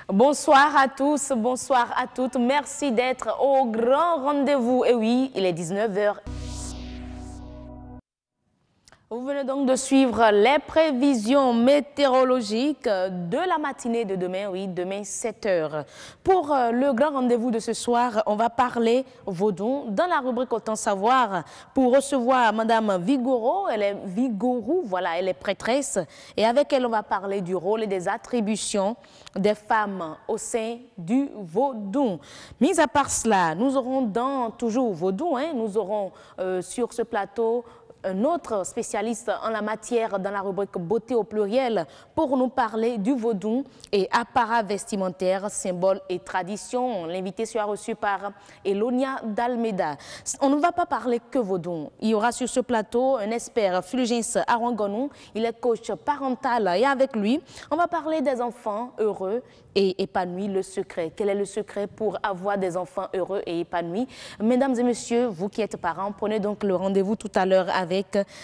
Bonsoir à tous, bonsoir à toutes. Merci d'être au grand rendez-vous. Et oui, il est 19h. Vous venez donc de suivre les prévisions météorologiques de la matinée de demain, oui, demain 7h. Pour le grand rendez-vous de ce soir, on va parler vaudou dans la rubrique Autant savoir pour recevoir Madame Vigoro. Elle est Vigorou, voilà, elle est prêtresse. Et avec elle, on va parler du rôle et des attributions des femmes au sein du vaudou. Mis à part cela, nous aurons dans toujours vaudou, nous aurons sur ce plateau un autre spécialiste en la matière dans la rubrique beauté au pluriel pour nous parler du vaudou et apparat vestimentaire, symbole et tradition. L'invité sera reçu par Elonia Dalmeda. On ne va pas parler que vaudou. Il y aura sur ce plateau un expert Fulgence Arangonou. Il est coach parental et avec lui, on va parler des enfants heureux et épanouis. Le secret. Quel est le secret pour avoir des enfants heureux et épanouis? Mesdames et messieurs, vous qui êtes parents, prenez donc le rendez-vous tout à l'heure avec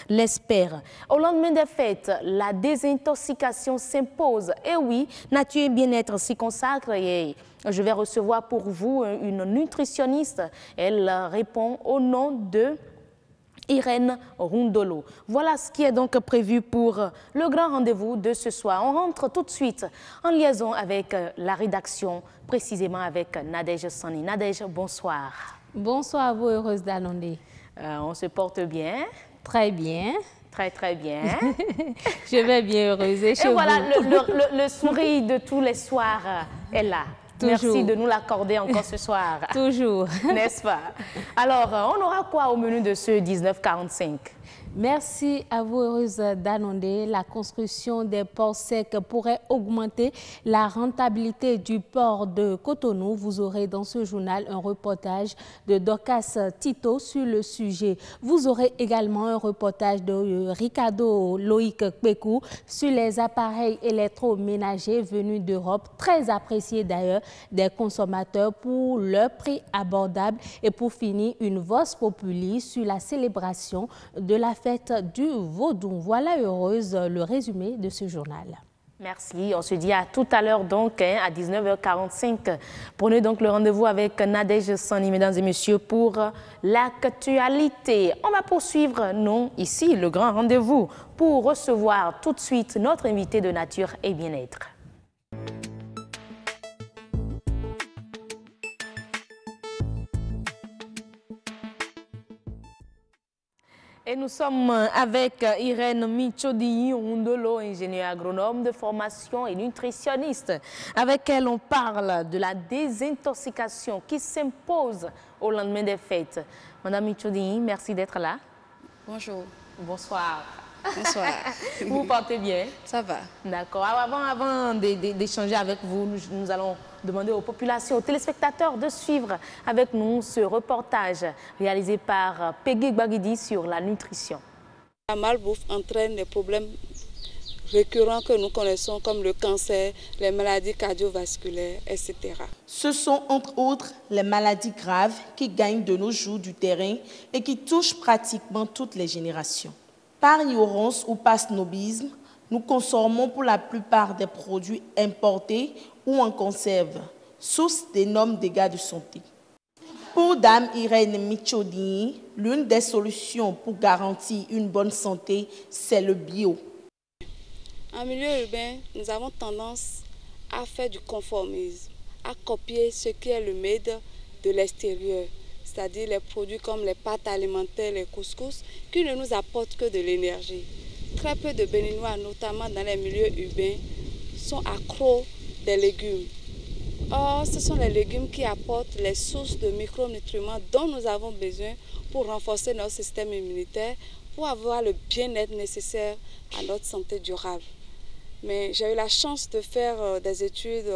l'expert. Au lendemain des fêtes, la désintoxication s'impose. Et oui, nature et bien-être s'y consacrent et je vais recevoir pour vous une nutritionniste. Elle répond au nom de Irène Rundolo. Voilà ce qui est donc prévu pour le grand rendez-vous de ce soir. On rentre tout de suite en liaison avec la rédaction, précisément avec Nadège Sani. Nadège, bonsoir. Bonsoir à vous, heureuse d'Anondé. On se porte bien? Très bien. Très, très bien. Je vais bien, heureuse. Et voilà, le sourire de tous les soirs est là. Toujours. Merci de nous l'accorder encore ce soir. Toujours. N'est-ce pas? Alors, on aura quoi au menu de ce 1945? Merci à vous, heureuse d'Anondé. La construction des ports secs pourrait augmenter la rentabilité du port de Cotonou. Vous aurez dans ce journal un reportage de Dorcas Tito sur le sujet. Vous aurez également un reportage de Ricardo Loïc Kpekou sur les appareils électroménagers venus d'Europe, très appréciés d'ailleurs des consommateurs pour leur prix abordable. Et pour finir, une voce populi sur la célébration de la fête du vaudou. Voilà, heureuse, le résumé de ce journal. Merci. On se dit à tout à l'heure donc à 19h45. Prenez donc le rendez-vous avec Nadège Sani, mesdames et messieurs, pour l'actualité. On va poursuivre, non, ici, le grand rendez-vous pour recevoir tout de suite notre invité de nature et bien-être. Et nous sommes avec Irène Michodii-Rundolo, ingénieure agronome de formation et nutritionniste. Avec elle, on parle de la désintoxication qui s'impose au lendemain des fêtes. Madame Michodii, merci d'être là. Bonjour. Bonsoir. Bonsoir. Vous vous portez bien? Ça va. D'accord. Avant d'échanger avec vous, nous allons demander aux populations, aux téléspectateurs de suivre avec nous ce reportage réalisé par Peggy Bagidi sur la nutrition. La malbouffe entraîne des problèmes récurrents que nous connaissons comme le cancer, les maladies cardiovasculaires, etc. Ce sont entre autres les maladies graves qui gagnent de nos jours du terrain et qui touchent pratiquement toutes les générations. Par ignorance ou par snobisme, nous consommons pour la plupart des produits importés ou en conserve, source d'énormes dégâts de santé. Pour Dame Irène Michodii, l'une des solutions pour garantir une bonne santé, c'est le bio. En milieu urbain, nous avons tendance à faire du conformisme, à copier ce qui est le made de l'extérieur, c'est-à-dire les produits comme les pâtes alimentaires, les couscous, qui ne nous apportent que de l'énergie. Très peu de Béninois, notamment dans les milieux urbains, sont accros des légumes. Or, ce sont les légumes qui apportent les sources de micronutriments dont nous avons besoin pour renforcer notre système immunitaire, pour avoir le bien-être nécessaire à notre santé durable. Mais j'ai eu la chance de faire des études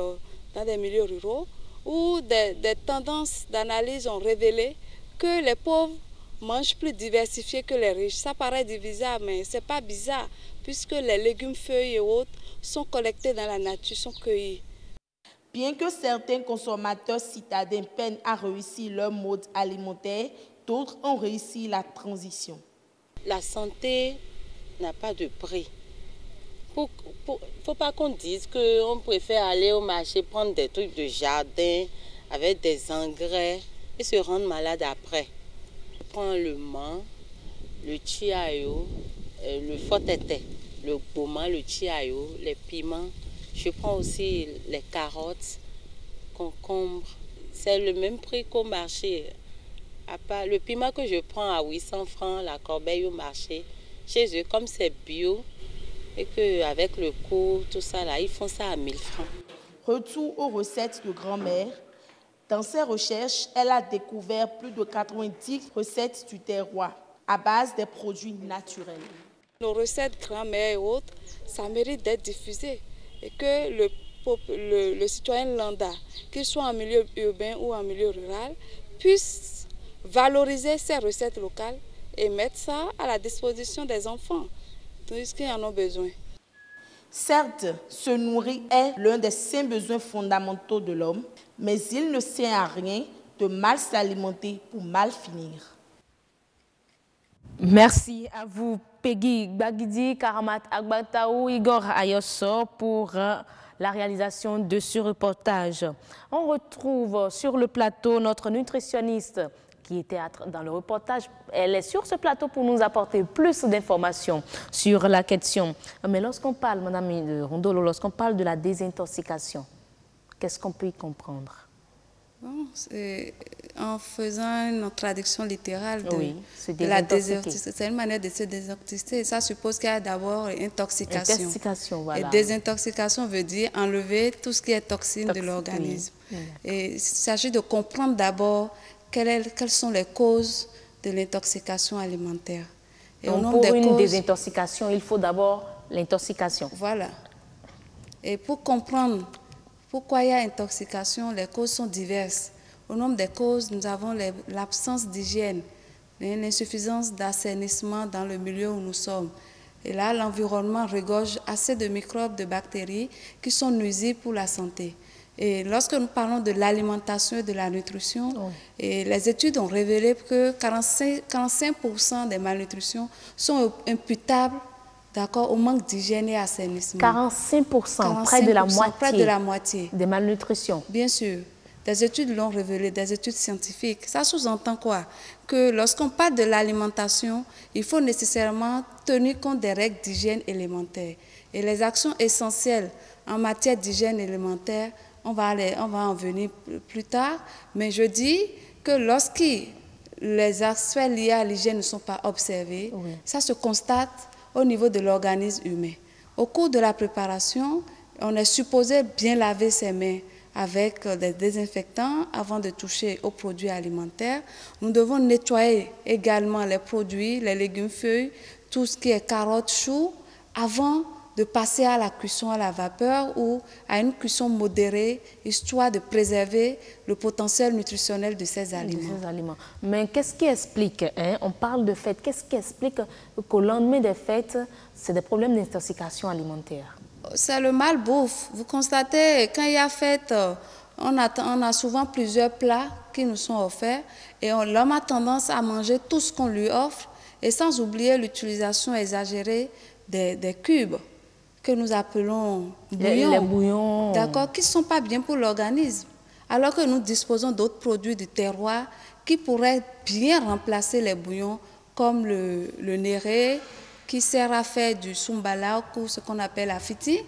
dans des milieux ruraux où des tendances d'analyse ont révélé que les pauvres mangent plus diversifié que les riches. Ça paraît bizarre, mais ce n'est pas bizarre, puisque les légumes, feuilles et autres sont collectés dans la nature, sont cueillis. Bien que certains consommateurs citadins peinent à réussir leur mode alimentaire, d'autres ont réussi la transition. La santé n'a pas de prix. faut pas qu'on dise qu'on préfère aller au marché prendre des trucs de jardin avec des engrais et se rendre malade après. Je prends le menthe, le chiayo, le fotete, le goma, le chiayo, les piments. Je prends aussi les carottes, concombres. C'est le même prix qu'au marché. À part le piment que je prends à 800 francs, la corbeille au marché, chez eux, comme c'est bio, et qu'avec le coût, tout ça, là, ils font ça à 1000 francs. Retour aux recettes de grand-mère. Dans ses recherches, elle a découvert plus de 90 recettes du terroir à base des produits naturels. Nos recettes grand-mère et autres, ça mérite d'être diffusé et que le citoyen lambda, qu'il soit en milieu urbain ou en milieu rural, puisse valoriser ces recettes locales et mettre ça à la disposition des enfants, puisqu'ils en ont besoin. Certes, se nourrir est l'un des 5 besoins fondamentaux de l'homme, mais il ne sert à rien de mal s'alimenter pour mal finir. Merci à vous, Peggy Gbagidi, Karamat Agbataou, Igor Ayosso pour la réalisation de ce reportage. On retrouve sur le plateau notre nutritionniste qui était dans le reportage. Elle est sur ce plateau pour nous apporter plus d'informations sur la question. Mais lorsqu'on parle, Madame Rondolo, lorsqu'on parle de la désintoxication, qu'est-ce qu'on peut y comprendre? Bon, en faisant une traduction littérale de, oui, de la désintoxication, c'est une manière de se désintoxiquer. Ça suppose qu'il y a d'abord intoxication. Intoxication, voilà. Et désintoxication veut dire enlever tout ce qui est toxine de l'organisme. Oui. Et il s'agit de comprendre d'abord quelles sont les causes de l'intoxication alimentaire. Et donc, pour une désintoxication, il faut d'abord l'intoxication. Voilà. Et pour comprendre pourquoi il y a intoxication, les causes sont diverses. Au nombre des causes, nous avons l'absence d'hygiène, l'insuffisance d'assainissement dans le milieu où nous sommes. Et là, l'environnement regorge assez de microbes, de bactéries qui sont nuisibles pour la santé. Et lorsque nous parlons de l'alimentation et de la nutrition, et les études ont révélé que 45% des malnutritions sont imputables au manque d'hygiène et assainissement. 45%, près de la moitié. Près de la moitié. Des malnutritions. Bien sûr. Des études l'ont révélé, des études scientifiques. Ça sous-entend quoi? Que lorsqu'on parle de l'alimentation, il faut nécessairement tenir compte des règles d'hygiène élémentaires. Et les actions essentielles en matière d'hygiène élémentaire, on va en venir plus tard, mais je dis que lorsque les aspects liés à l'hygiène ne sont pas observés, ça se constate au niveau de l'organisme humain. Au cours de la préparation, on est supposé bien laver ses mains avec des désinfectants avant de toucher aux produits alimentaires. Nous devons nettoyer également les produits, les légumes feuilles, tout ce qui est carottes, choux, avant de passer à la cuisson à la vapeur ou à une cuisson modérée, histoire de préserver le potentiel nutritionnel de ces aliments. Mais qu'est-ce qui explique, on parle de fêtes, qu'est-ce qui explique qu'au lendemain des fêtes, c'est des problèmes d'intoxication alimentaire? C'est le malbouffe. Vous constatez, quand il y a fête, on a souvent plusieurs plats qui nous sont offerts et l'homme a tendance à manger tout ce qu'on lui offre et sans oublier l'utilisation exagérée des cubes que nous appelons bouillons. Les bouillons. D'accord, qui ne sont pas bien pour l'organisme. Alors que nous disposons d'autres produits du terroir qui pourraient bien remplacer les bouillons, comme le néré, qui sert à faire du sumbala ou ce qu'on appelle la fiti,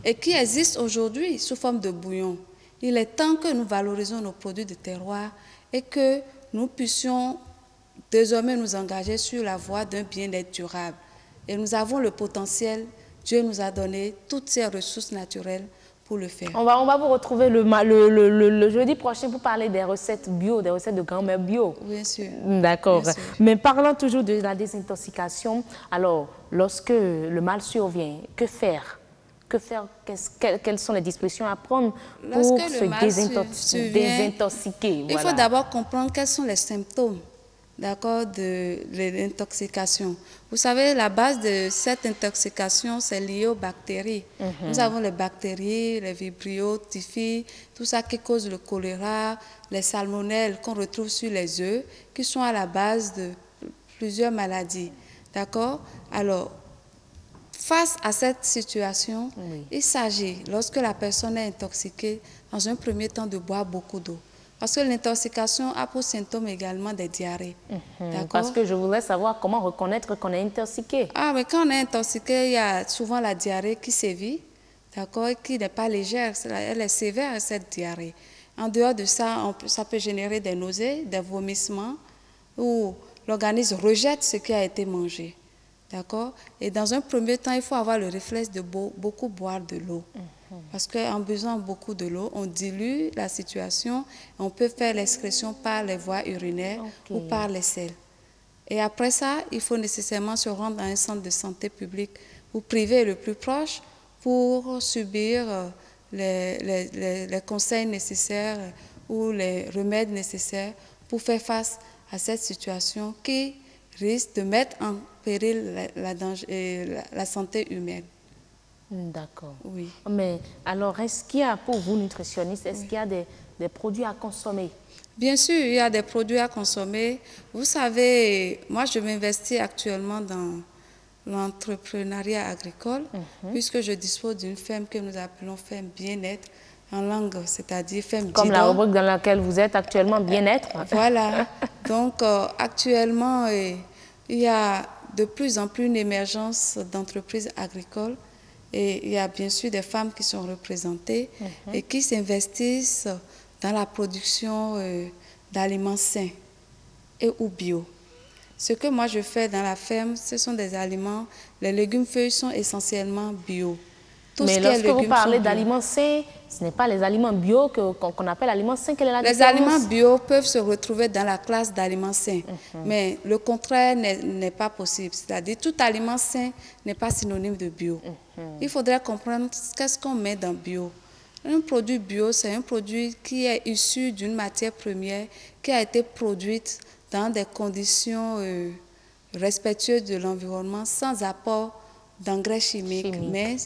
et qui existe aujourd'hui sous forme de bouillon. Il est temps que nous valorisons nos produits de terroir et que nous puissions désormais nous engager sur la voie d'un bien-être durable. Et nous avons le potentiel. Dieu nous a donné toutes ces ressources naturelles pour le faire. On va vous retrouver le jeudi prochain pour parler des recettes bio, des recettes de grand-mère bio. Bien sûr. D'accord. Mais parlant toujours de la désintoxication, alors, lorsque le mal survient, que faire? Quelles sont les dispositions à prendre pour se désintoxiquer? Il faut d'abord comprendre quels sont les symptômes. D'accord, de l'intoxication. Vous savez, la base de cette intoxication, c'est lié aux bactéries. Nous avons les bactéries, les vibrio, typhi, tout ça qui cause le choléra, les salmonelles qu'on retrouve sur les œufs, qui sont à la base de plusieurs maladies. D'accord? Alors, face à cette situation, il s'agit, lorsque la personne est intoxiquée, dans un premier temps de boire beaucoup d'eau. Parce que l'intoxication a pour symptôme également des diarrhées. Parce que je voudrais savoir comment reconnaître qu'on est intoxiqué. Ah, mais quand on est intoxiqué, il y a souvent la diarrhée qui sévit, d'accord, qui n'est pas légère, elle est sévère, cette diarrhée. En dehors de ça, ça peut générer des nausées, des vomissements, ou l'organisme rejette ce qui a été mangé. D'accord? Et dans un premier temps, il faut avoir le réflexe de beaucoup boire de l'eau. Parce qu'en buvant beaucoup de l'eau, on dilue la situation, on peut faire l'excrétion par les voies urinaires ou par les selles. Et après ça, il faut nécessairement se rendre à un centre de santé publique ou privé le plus proche pour subir les conseils nécessaires ou les remèdes nécessaires pour faire face à cette situation qui risque de mettre en péril la santé humaine. D'accord. Oui. Mais alors, est-ce qu'il y a, pour vous, nutritionnistes, est-ce qu'il y a des produits à consommer? Bien sûr, il y a des produits à consommer. Vous savez, moi, je m'investis actuellement dans l'entrepreneuriat agricole, puisque je dispose d'une ferme que nous appelons ferme bien-être en langue, c'est-à-dire ferme Comme la rubrique dans laquelle vous êtes actuellement, bien-être. Voilà. Donc, actuellement, il y a de plus en plus une émergence d'entreprises agricoles et il y a bien sûr des femmes qui sont représentées et qui s'investissent dans la production d'aliments sains et ou bio. Ce que moi je fais dans la ferme, ce sont des aliments, les légumes feuilles sont essentiellement bio. Mais lorsque vous parlez d'aliments sains, ce n'est pas les aliments bio qu'on appelle aliments sains. Quelle est la différence? Les aliments bio peuvent se retrouver dans la classe d'aliments sains, mais le contraire n'est pas possible. C'est-à-dire tout aliment sain n'est pas synonyme de bio. Il faudrait comprendre qu'est-ce qu'on met dans bio. Un produit bio, c'est un produit qui est issu d'une matière première qui a été produite dans des conditions respectueuses de l'environnement, sans apport d'engrais chimiques, mais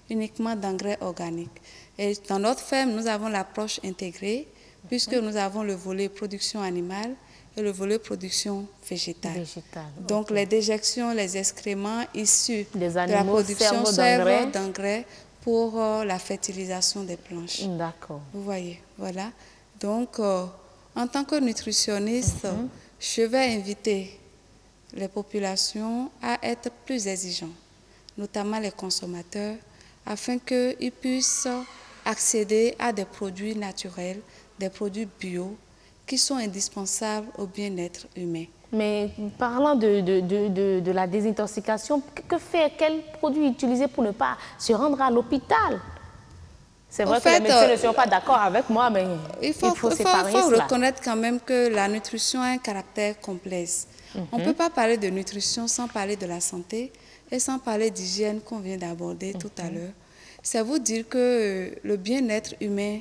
uniquement d'engrais organiques. Et dans notre ferme, nous avons l'approche intégrée, puisque nous avons le volet production animale et le volet production végétale. Donc les déjections, les excréments issus de la production servent d'engrais pour la fertilisation des planches. D'accord. Vous voyez, voilà. Donc, en tant que nutritionniste, je vais inviter les populations à être plus exigeants, notamment les consommateurs, afin qu'ils puissent accéder à des produits naturels, des produits bio, qui sont indispensables au bien-être humain. Mais parlant de la désintoxication, quel produit utiliser pour ne pas se rendre à l'hôpital? C'est vrai que les médecins ne sont pas d'accord avec moi, mais il faut reconnaître quand même que la nutrition a un caractère complexe. On ne peut pas parler de nutrition sans parler de la santé et sans parler d'hygiène qu'on vient d'aborder tout à l'heure. C'est vous dire que le bien-être humain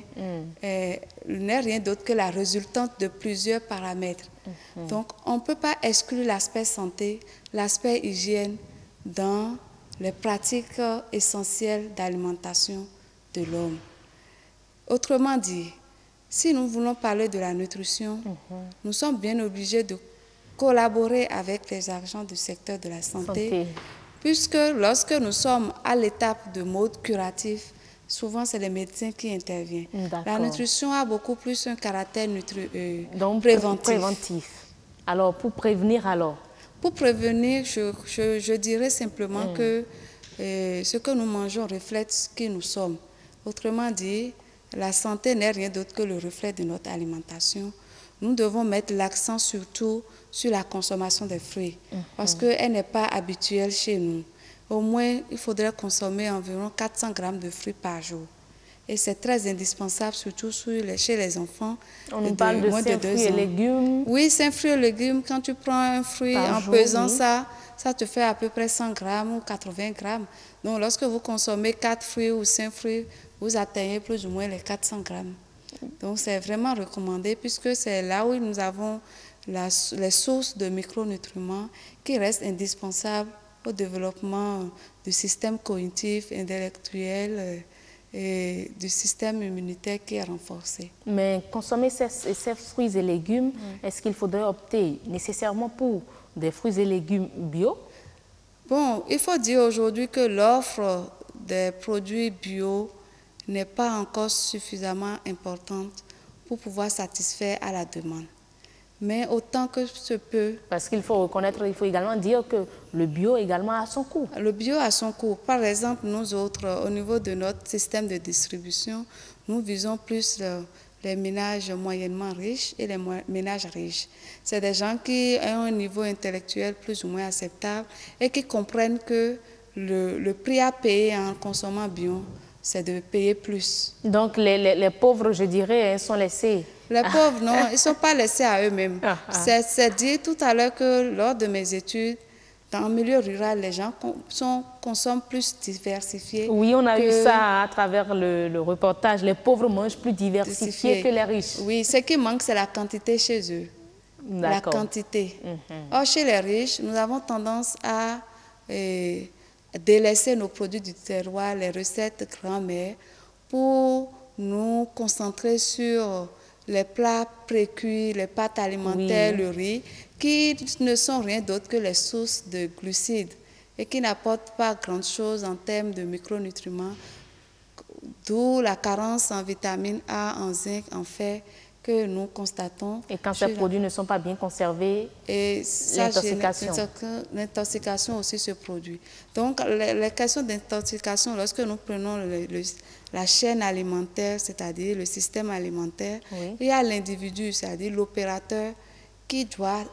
n'est rien d'autre que la résultante de plusieurs paramètres. Donc, on ne peut pas exclure l'aspect santé, l'aspect hygiène dans les pratiques essentielles d'alimentation de l'homme. Autrement dit, si nous voulons parler de la nutrition, nous sommes bien obligés de collaborer avec les agents du secteur de la santé. Puisque lorsque nous sommes à l'étape de mode curatif, souvent c'est les médecins qui interviennent. La nutrition a beaucoup plus un caractère préventif. Alors, pour prévenir alors? Pour prévenir, je dirais simplement que ce que nous mangeons reflète ce que nous sommes. Autrement dit, la santé n'est rien d'autre que le reflet de notre alimentation. Nous devons mettre l'accent surtout sur la consommation des fruits, parce qu'elle n'est pas habituelle chez nous. Au moins, il faudrait consommer environ 400 grammes de fruits par jour. Et c'est très indispensable, surtout chez les enfants. On nous parle de 5 fruits et légumes. Oui, 5 fruits et légumes. Quand tu prends un fruit en pesant ça te fait à peu près 100 grammes ou 80 grammes. Donc, lorsque vous consommez 4 fruits ou 5 fruits, vous atteignez plus ou moins les 400 grammes. Donc, c'est vraiment recommandé puisque c'est là où nous avons les sources de micronutriments qui restent indispensables au développement du système cognitif, intellectuel et du système immunitaire qui est renforcé. Mais consommer ces fruits et légumes, est-ce qu'il faudrait opter nécessairement pour des fruits et légumes bio? Bon, il faut dire aujourd'hui que l'offre des produits bio n'est pas encore suffisamment importante pour pouvoir satisfaire à la demande. Mais autant que se peut... Parce qu'il faut reconnaître, il faut également dire que le bio également a son coût. Le bio a son coût. Par exemple, nous autres, au niveau de notre système de distribution, nous visons plus les ménages moyennement riches et les ménages riches. C'est des gens qui ont un niveau intellectuel plus ou moins acceptable et qui comprennent que le prix à payer en consommant bio, c'est de payer plus. Donc les pauvres, je dirais, sont laissés. Les pauvres, non, ils ne sont pas laissés à eux-mêmes. C'est dit tout à l'heure que lors de mes études, dans le milieu rural, les gens consomment plus diversifiés. Oui, on a eu ça à travers le reportage. Les pauvres mangent plus diversifiés que les riches. Oui, ce qui manque, c'est la quantité chez eux. La quantité. Or, chez les riches, nous avons tendance à délaisser nos produits du terroir, les recettes grand-mère, pour nous concentrer sur les plats précuits, les pâtes alimentaires, le riz, qui ne sont rien d'autre que les sources de glucides et qui n'apportent pas grand-chose en termes de micronutriments, d'où la carence en vitamine A, en zinc, en fer, que nous constatons. Et quand ces produits ne sont pas bien conservés, l'intoxication aussi se produit. Donc, les questions d'intoxication, lorsque nous prenons la chaîne alimentaire, c'est-à-dire le système alimentaire, il y a l'individu, c'est-à-dire l'opérateur, qui doit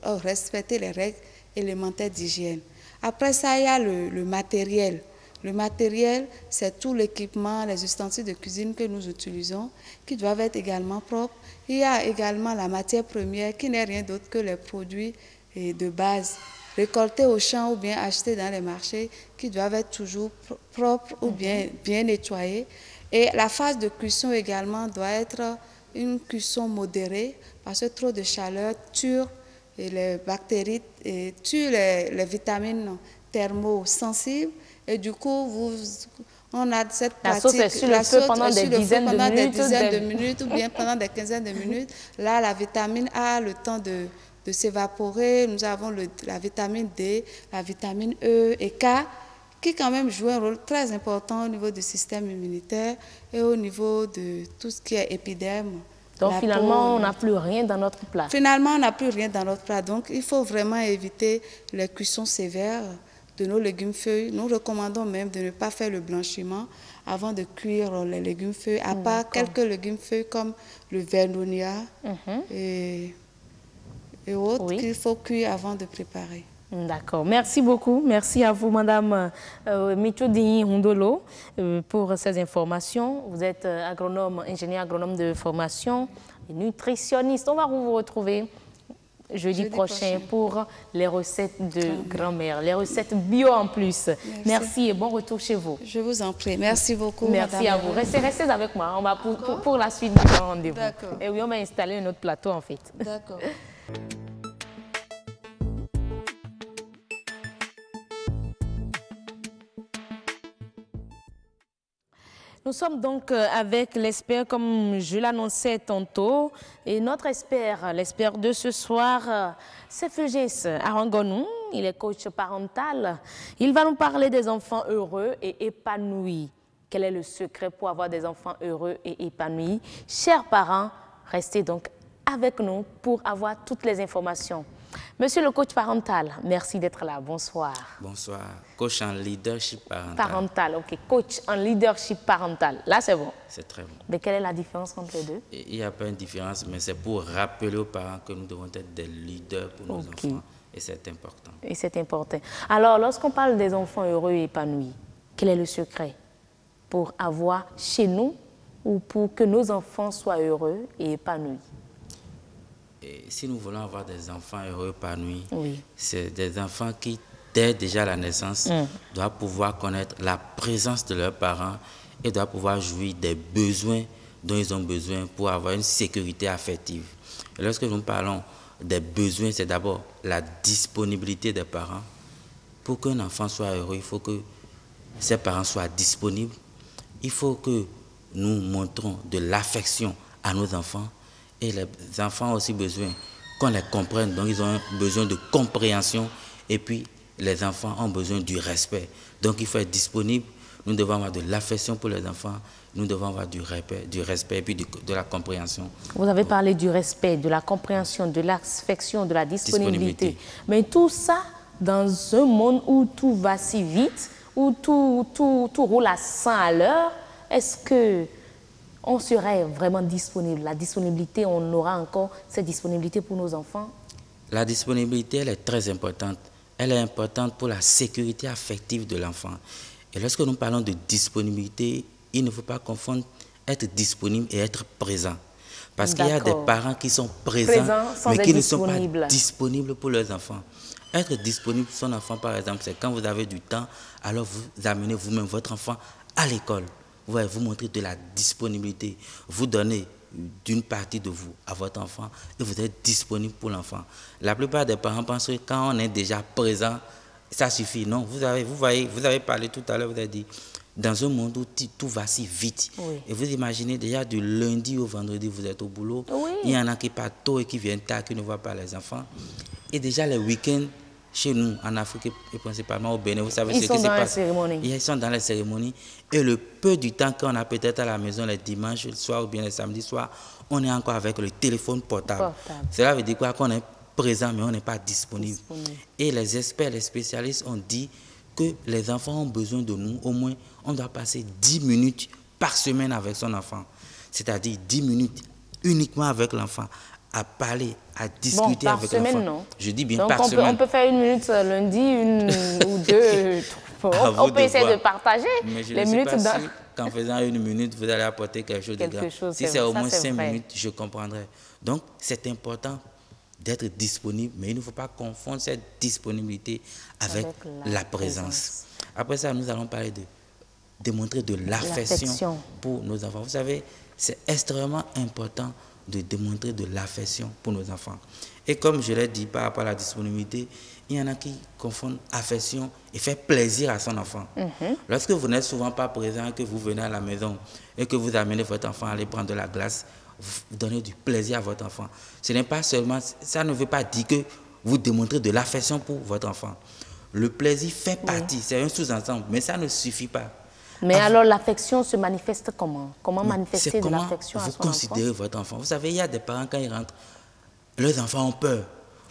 respecter les règles élémentaires d'hygiène. Après ça, il y a le matériel. Le matériel, c'est tout l'équipement, les ustensiles de cuisine que nous utilisons, qui doivent être également propres. Il y a également la matière première, qui n'est rien d'autre que les produits de base, récoltés au champ ou bien achetés dans les marchés, qui doivent être toujours propres ou bien nettoyés. Et la phase de cuisson également doit être une cuisson modérée, parce que trop de chaleur tue les bactéries et tue les vitamines thermosensibles. Et du coup, on a cette pratique. La sauce est sur le feu pendant des dizaines de minutes ou bien pendant des quinzaines de minutes. Là, la vitamine A a le temps de s'évaporer. Nous avons la vitamine D, la vitamine E et K, qui quand même jouent un rôle très important au niveau du système immunitaire et au niveau de tout ce qui est épiderme. Donc finalement, on n'a plus rien dans notre plat. Finalement, on n'a plus rien dans notre plat. Donc, il faut vraiment éviter les cuissons sévères de nos légumes feuilles. Nous recommandons même de ne pas faire le blanchiment avant de cuire les légumes feuilles, à part quelques légumes feuilles comme le vernonia et autres qu'il faut cuire avant de préparer. D'accord. Merci beaucoup. Merci à vous, Madame Michodini Hondolo, pour ces informations. Vous êtes agronome, ingénieur agronome de formation et nutritionniste. On va vous retrouver jeudi prochain pour les recettes de grand-mère, les recettes bio en plus. Merci et bon retour chez vous. Je vous en prie. Merci beaucoup, Merci Madame. à vous. Restez avec moi. On va pour la suite du grand rendez-vous. Et oui, on va installer un autre plateau en fait. D'accord. Nous sommes donc avec l'expert, comme je l'annonçais tantôt, et notre expert, l'expert de ce soir, c'est Fulgence Arangonou. Il est coach parental. Il va nous parler des enfants heureux et épanouis. Quel est le secret pour avoir des enfants heureux et épanouis? Chers parents, restez donc avec nous pour avoir toutes les informations. Monsieur le coach parental, merci d'être là. Bonsoir. Bonsoir. Coach en leadership parental. Parental, ok. Coach en leadership parental. Là, c'est bon. C'est très bon. Mais quelle est la différence entre les deux? Il n'y a pas une différence, mais c'est pour rappeler aux parents que nous devons être des leaders pour nos enfants. Et c'est important. Et c'est important. Alors, lorsqu'on parle des enfants heureux et épanouis, quel est le secret pour avoir chez nous ou pour que nos enfants soient heureux et épanouis? Et si nous voulons avoir des enfants heureux, épanouis, c'est des enfants qui, dès déjà la naissance, doivent pouvoir connaître la présence de leurs parents et doivent pouvoir jouir des besoins dont ils ont besoin pour avoir une sécurité affective. Et lorsque nous parlons des besoins, c'est d'abord la disponibilité des parents. Pour qu'un enfant soit heureux, il faut que ses parents soient disponibles. Il faut que nous montrons de l'affection à nos enfants. Et les enfants ont aussi besoin qu'on les comprenne, donc ils ont besoin de compréhension. Et puis, les enfants ont besoin du respect. Donc il faut être disponible. Nous devons avoir de l'affection pour les enfants. Nous devons avoir du respect et puis de la compréhension. Vous avez parlé du respect, de la compréhension, de l'affection, de la disponibilité. Mais tout ça dans un monde où tout va si vite, où tout roule à 100 à l'heure, est-ce qu'on serait vraiment disponible? La disponibilité, on aura encore cette disponibilité pour nos enfants? La disponibilité, elle est très importante. Elle est importante pour la sécurité affective de l'enfant. Et lorsque nous parlons de disponibilité, il ne faut pas confondre être disponible et être présent. Parce qu'il y a des parents qui sont présents mais qui ne sont pas disponibles pour leurs enfants. Être disponible pour son enfant, par exemple, c'est quand vous avez du temps, alors vous amenez vous-même votre enfant à l'école. Vous montrez de la disponibilité. Vous donnez d'une partie de vous à votre enfant et vous êtes disponible pour l'enfant. La plupart des parents pensent que quand on est déjà présent, ça suffit. Non, vous avez parlé tout à l'heure, vous avez dit, dans un monde où tout va si vite. Oui. Et vous imaginez déjà du lundi au vendredi, vous êtes au boulot. Oui. Il y en a qui partent tôt et qui viennent tard, qui ne voient pas les enfants. Et déjà les week-ends, chez nous, en Afrique et principalement au Bénin, vous savez ce qui se passe. Ils sont dans les cérémonies. Et le peu du temps qu'on a peut-être à la maison les dimanches soir ou bien les samedis soirs, on est encore avec le téléphone portable. Cela veut dire quoi? Qu'on est présent, mais on n'est pas disponible. Et les experts, les spécialistes ont dit que les enfants ont besoin de nous. Au moins, on doit passer 10 minutes par semaine avec son enfant. C'est-à-dire 10 minutes uniquement avec l'enfant, à parler, à discuter avec l'enfant. Non. Je dis bien donc par semaine. On peut faire 1 minute lundi, 1 ou 2. On peut essayer de partager les minutes. Qu'en faisant 1 minute, vous allez apporter quelque chose de grand. Si c'est au moins 5 minutes, je comprendrai. Donc, c'est important d'être disponible, mais il ne faut pas confondre cette disponibilité avec la présence. Après ça, nous allons parler de démontrer de l'affection pour nos enfants. Vous savez, c'est extrêmement important de démontrer de l'affection pour nos enfants. Et comme je l'ai dit par rapport à la disponibilité, il y en a qui confondent affection et faire plaisir à son enfant. Lorsque vous n'êtes souvent pas présent, que vous venez à la maison et que vous amenez votre enfant à aller prendre de la glace, vous donnez du plaisir à votre enfant. Ce n'est pas seulement, ça ne veut pas dire que vous démontrez de l'affection pour votre enfant. Le plaisir fait partie, c'est un sous-ensemble, mais ça ne suffit pas. Mais alors l'affection se manifeste comment? Comment manifester de l'affection à son enfant? Vous considérez votre enfant. Vous savez, il y a des parents, quand ils rentrent, leurs enfants ont peur.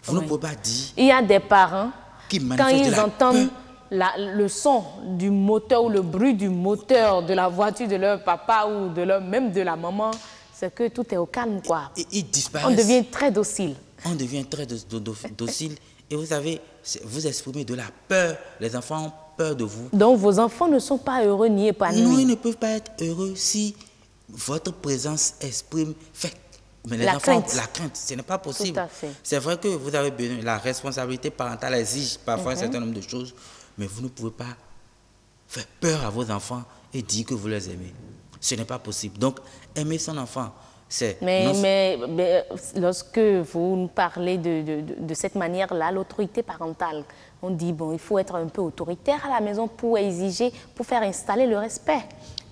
Vous ne pouvez pas dire. Il y a des parents, qui quand ils entendent le son du moteur ou le bruit du moteur de la voiture de leur papa ou même de la maman, c'est que tout est au calme, quoi. Ils disparaissent. On devient très docile. On devient très docile. Et vous savez, vous exprimez de la peur. Les enfants ont peur de vous. Donc vos enfants ne sont pas heureux ni épanouis. Non, ils ne peuvent pas être heureux si votre présence exprime mais les enfants, la crainte, ce n'est pas possible. C'est vrai que vous avez besoin, la responsabilité parentale exige parfois un certain nombre de choses, mais vous ne pouvez pas faire peur à vos enfants et dire que vous les aimez. Ce n'est pas possible. Donc, aimer son enfant, c'est... Mais lorsque vous nous parlez de cette manière-là, l'autorité parentale, on dit, bon, il faut être un peu autoritaire à la maison pour exiger, pour faire installer le respect.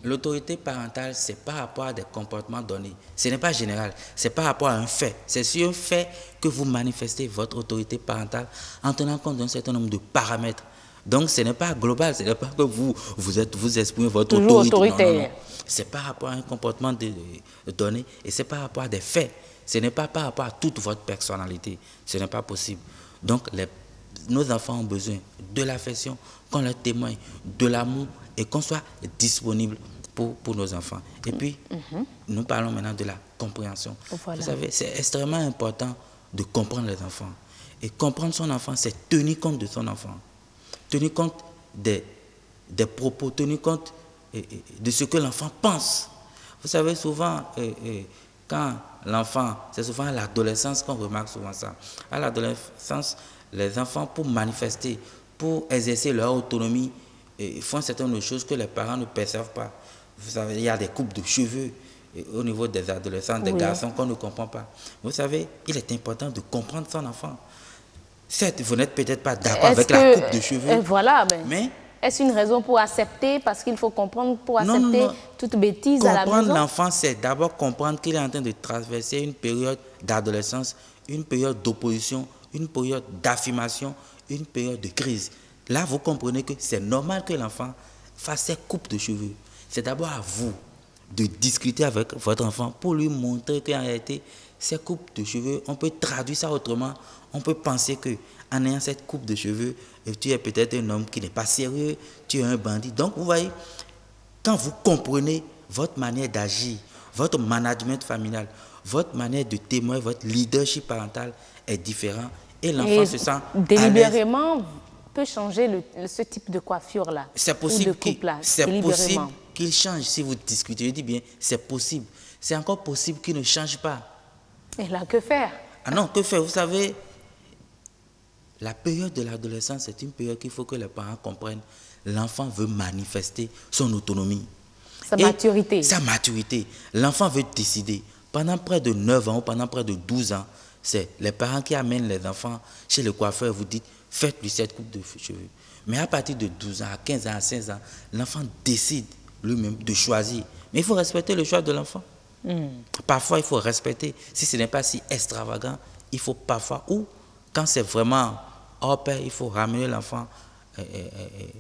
L'autorité parentale, c'est par rapport à des comportements donnés. Ce n'est pas général, c'est par rapport à un fait. C'est sur un fait que vous manifestez votre autorité parentale en tenant compte d'un certain nombre de paramètres. Donc, ce n'est pas global, ce n'est pas que vous exprimez votre autorité. Non. C'est par rapport à un comportement donné et c'est par rapport à des faits. Ce n'est pas par rapport à toute votre personnalité. Ce n'est pas possible. Donc, nos enfants ont besoin de l'affection, qu'on leur témoigne de l'amour et qu'on soit disponible pour nos enfants. Et puis, nous parlons maintenant de la compréhension. Voilà. Vous savez, c'est extrêmement important de comprendre les enfants. Et comprendre son enfant, c'est tenir compte de son enfant. Tenir compte des propos, tenir compte de ce que l'enfant pense. Vous savez, souvent, quand l'enfant, c'est souvent à l'adolescence qu'on remarque souvent ça. À l'adolescence, les enfants, pour manifester, pour exercer leur autonomie, font certaines choses que les parents ne perçoivent pas. Vous savez, il y a des coupes de cheveux au niveau des adolescents, des garçons qu'on ne comprend pas. Vous savez, il est important de comprendre son enfant. Certes, vous n'êtes peut-être pas d'accord avec la coupe de cheveux. Voilà, mais est-ce une raison pour accepter? Parce qu'il faut comprendre pour accepter toute bêtise à la maison. Comprendre l'enfant, c'est d'abord comprendre qu'il est en train de traverser une période d'adolescence, une période d'opposition, une période d'affirmation, une période de crise. là, vous comprenez que c'est normal que l'enfant fasse ses coupes de cheveux. C'est d'abord à vous de discuter avec votre enfant pour lui montrer qu'en réalité, ces coupes de cheveux, on peut traduire ça autrement. On peut penser qu'en ayant cette coupe de cheveux, tu es peut-être un homme qui n'est pas sérieux, tu es un bandit. Donc, vous voyez, quand vous comprenez votre manière d'agir, votre management familial, votre manière de témoigner, votre leadership parental est différent et l'enfant se sent délibérément peut changer ce type de coiffure-là. C'est possible qu'il change si vous discutez. Je dis bien, c'est possible. C'est encore possible qu'il ne change pas. Et là, que faire? Ah non, que faire? Vous savez, la période de l'adolescence, c'est une période qu'il faut que les parents comprennent. L'enfant veut manifester son autonomie. Sa maturité. Sa maturité. L'enfant veut décider. Pendant près de 9 ans ou pendant près de 12 ans, c'est les parents qui amènent les enfants chez le coiffeur et vous dites, faites-lui cette coupe de cheveux. Mais à partir de 12 ans, à 15 ans, à 16 ans, l'enfant décide lui-même de choisir. Mais il faut respecter le choix de l'enfant. Parfois, il faut respecter. Si ce n'est pas si extravagant, il faut parfois, ou quand c'est vraiment hors pair, il faut ramener l'enfant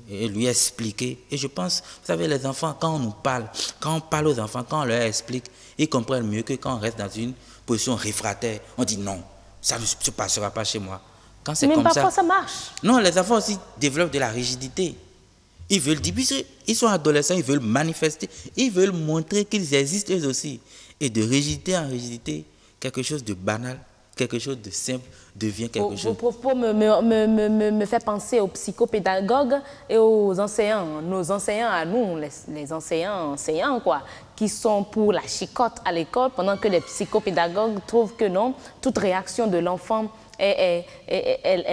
et lui expliquer. Et je pense, vous savez, les enfants, quand on nous parle, quand on parle aux enfants, quand on leur explique, ils comprennent mieux que quand on reste dans une position réfractaire. On dit non, ça ne se passera pas chez moi. Quand c'est comme parfois ça marche. Non, les enfants aussi développent de la rigidité. Ils veulent dire, ils sont adolescents, ils veulent manifester, ils veulent montrer qu'ils existent eux aussi. Et de rigidité en rigidité, quelque chose de banal, quelque chose de simple devient quelque chose. Vos propos me fait penser aux psychopédagogues et aux enseignants. Nos enseignants à nous, les enseignants quoi, qui sont pour la chicotte à l'école, pendant que les psychopédagogues trouvent que non, toute réaction de l'enfant est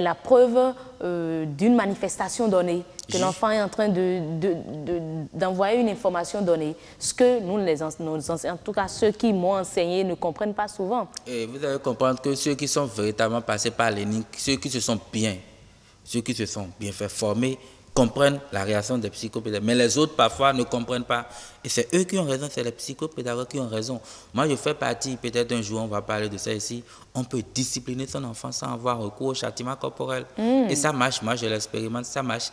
la preuve d'une manifestation donnée, que l'enfant est en train d'envoyer une information donnée. Ce que nous, nos enseignants, en tout cas ceux qui m'ont enseigné, ne comprennent pas souvent. Et vous allez comprendre que ceux qui sont véritablement passés par l'énigme, ceux qui se sont bien fait former, comprennent la réaction des psychopédagogues. Mais les autres, parfois, ne comprennent pas. Et c'est eux qui ont raison, c'est les psychopédagogues qui ont raison. Moi, je fais partie, peut-être un jour, on va parler de ça ici, on peut discipliner son enfant sans avoir recours au châtiment corporel. Et ça marche, moi je l'expérimente, ça marche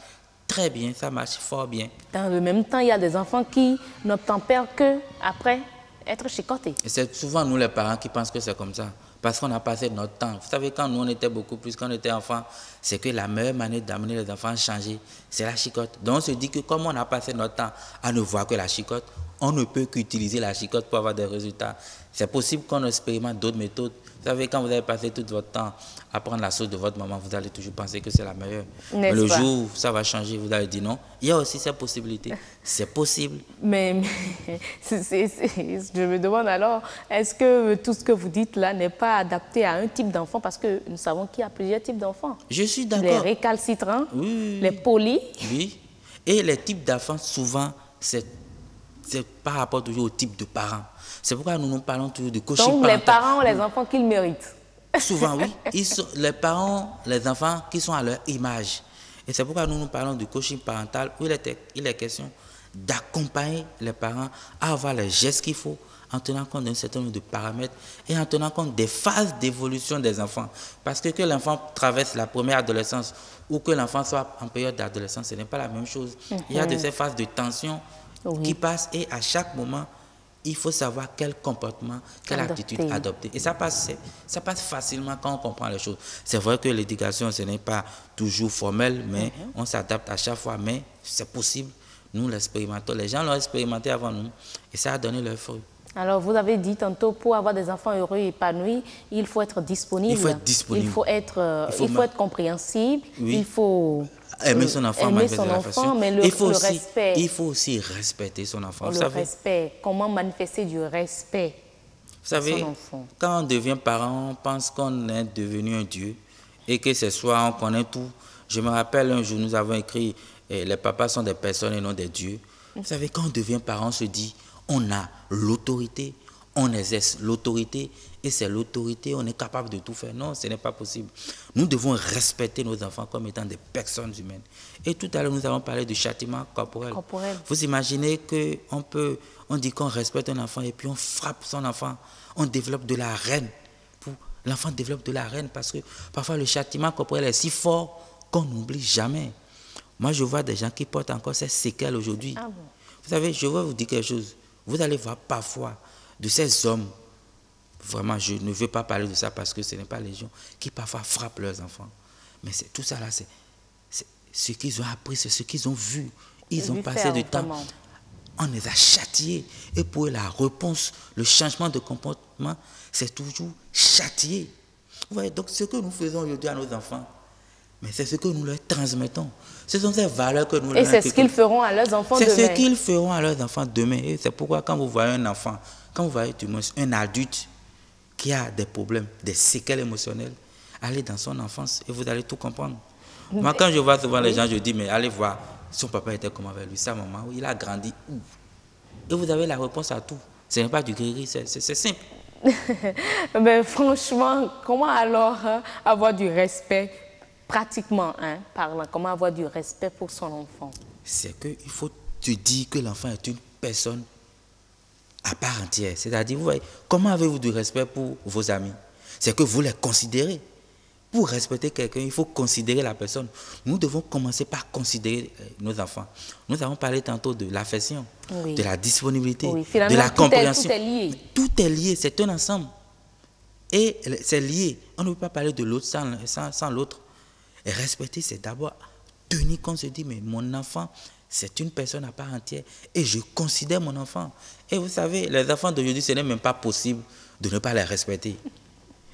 très bien, ça marche fort bien. Dans le même temps, il y a des enfants qui n'obtempèrent qu'après être chicotés. Et c'est souvent nous les parents qui pensent que c'est comme ça. Parce qu'on a passé notre temps. Vous savez, quand nous, on était beaucoup plus, quand on était enfants, c'est que la meilleure manière d'amener les enfants à changer, c'est la chicotte. Donc, on se dit que comme on a passé notre temps à ne voir que la chicotte, on ne peut qu'utiliser la chicotte pour avoir des résultats. C'est possible qu'on expérimente d'autres méthodes. Vous savez, quand vous avez passé tout votre temps à prendre la sauce de votre maman, vous allez toujours penser que c'est la meilleure. Mais le jour où ça va changer, vous allez dire non. Il y a aussi cette possibilité. C'est possible. Mais je me demande alors, est-ce que tout ce que vous dites là n'est pas adapté à un type d'enfant? Parce que nous savons qu'il y a plusieurs types d'enfants. Je suis d'accord. Les récalcitrants, oui. Les polis. Oui. Et les types d'enfants, souvent, c'est par rapport toujours au type de parents. C'est pourquoi nous parlons toujours de coaching parental. Donc les parents ont les enfants qu'ils méritent. Souvent, oui. Les parents, les enfants qui sont à leur image. Et c'est pourquoi nous parlons de coaching parental où il est question d'accompagner les parents à avoir les gestes qu'il faut en tenant compte d'un certain nombre de paramètres et en tenant compte des phases d'évolution des enfants. Parce que l'enfant traverse la première adolescence ou que l'enfant soit en période d'adolescence, ce n'est pas la même chose. Il y a de ces phases de tension qui passent et à chaque moment, il faut savoir quel comportement, quelle attitude adopter. Et ça passe facilement quand on comprend les choses. C'est vrai que l'éducation, ce n'est pas toujours formel, mais on s'adapte à chaque fois. Mais c'est possible. Nous l'expérimentons. Les gens l'ont expérimenté avant nous et ça a donné leurs fruits. Alors, vous avez dit tantôt, pour avoir des enfants heureux et épanouis, il faut être disponible. Il faut être disponible. Il faut être compréhensible. Oui. Il faut aimer son enfant, mais le respect. Il faut aussi respecter son enfant. Respect. Comment manifester du respect? Vous savez, quand on devient parent, on pense qu'on est devenu un Dieu et que ce soir, on connaît tout. Je me rappelle un jour, nous avons écrit les papas sont des personnes et non des dieux. Vous savez, quand on devient parent, on se dit on a l'autorité, on exerce l'autorité et c'est l'autorité, on est capable de tout faire. Non, ce n'est pas possible. Nous devons respecter nos enfants comme étant des personnes humaines. Et tout à l'heure, nous avons parlé du châtiment corporel. Vous imaginez on dit qu'on respecte un enfant et puis on frappe son enfant. On développe de la haine. L'enfant développe de la haine parce que parfois le châtiment corporel est si fort qu'on n'oublie jamais. Moi, je vois des gens qui portent encore ces séquelles aujourd'hui. Ah bon? Vous savez, je vais vous dire quelque chose. Vous allez voir parfois de ces hommes, vraiment, je ne veux pas parler de ça parce que ce n'est pas les gens qui parfois frappent leurs enfants. Mais tout ça là, c'est ce qu'ils ont appris, c'est ce qu'ils ont vu. Ils ont passé du temps. On les a châtiés. Et pour eux, la réponse, le changement de comportement, c'est toujours châtier. Vous voyez, donc ce que nous faisons aujourd'hui à nos enfants, mais c'est ce que nous leur transmettons. Ce sont ces valeurs que nous leur transmettons. Et c'est ce qu'ils feront à leurs enfants demain. C'est ce qu'ils feront à leurs enfants demain. Et c'est pourquoi quand vous voyez un enfant, quand vous voyez du moins un adulte qui a des problèmes, des séquelles émotionnelles, allez dans son enfance et vous allez tout comprendre. Moi, quand je vois souvent les gens, je dis, mais allez voir, son papa était comment avec lui, sa maman, il a grandi où? Et vous avez la réponse à tout. Ce n'est pas du gris, c'est simple. Mais franchement, comment alors avoir du respect, pratiquement, parlant, comment avoir du respect pour son enfant? C'est qu'il faut te dire que l'enfant est une personne à part entière. C'est-à-dire, vous voyez, comment avez-vous du respect pour vos amis? C'est que vous les considérez. Pour respecter quelqu'un, il faut considérer la personne. Nous devons commencer par considérer nos enfants. Nous avons parlé tantôt de l'affection, de la disponibilité, de la compréhension. Tout est lié. Tout est lié, c'est un ensemble. Et c'est lié. On ne peut pas parler de l'autre sans l'autre. Et respecter, c'est d'abord tenir compte, se dire, mais mon enfant, c'est une personne à part entière. Et je considère mon enfant. Et vous savez, les enfants d'aujourd'hui, ce n'est même pas possible de ne pas les respecter.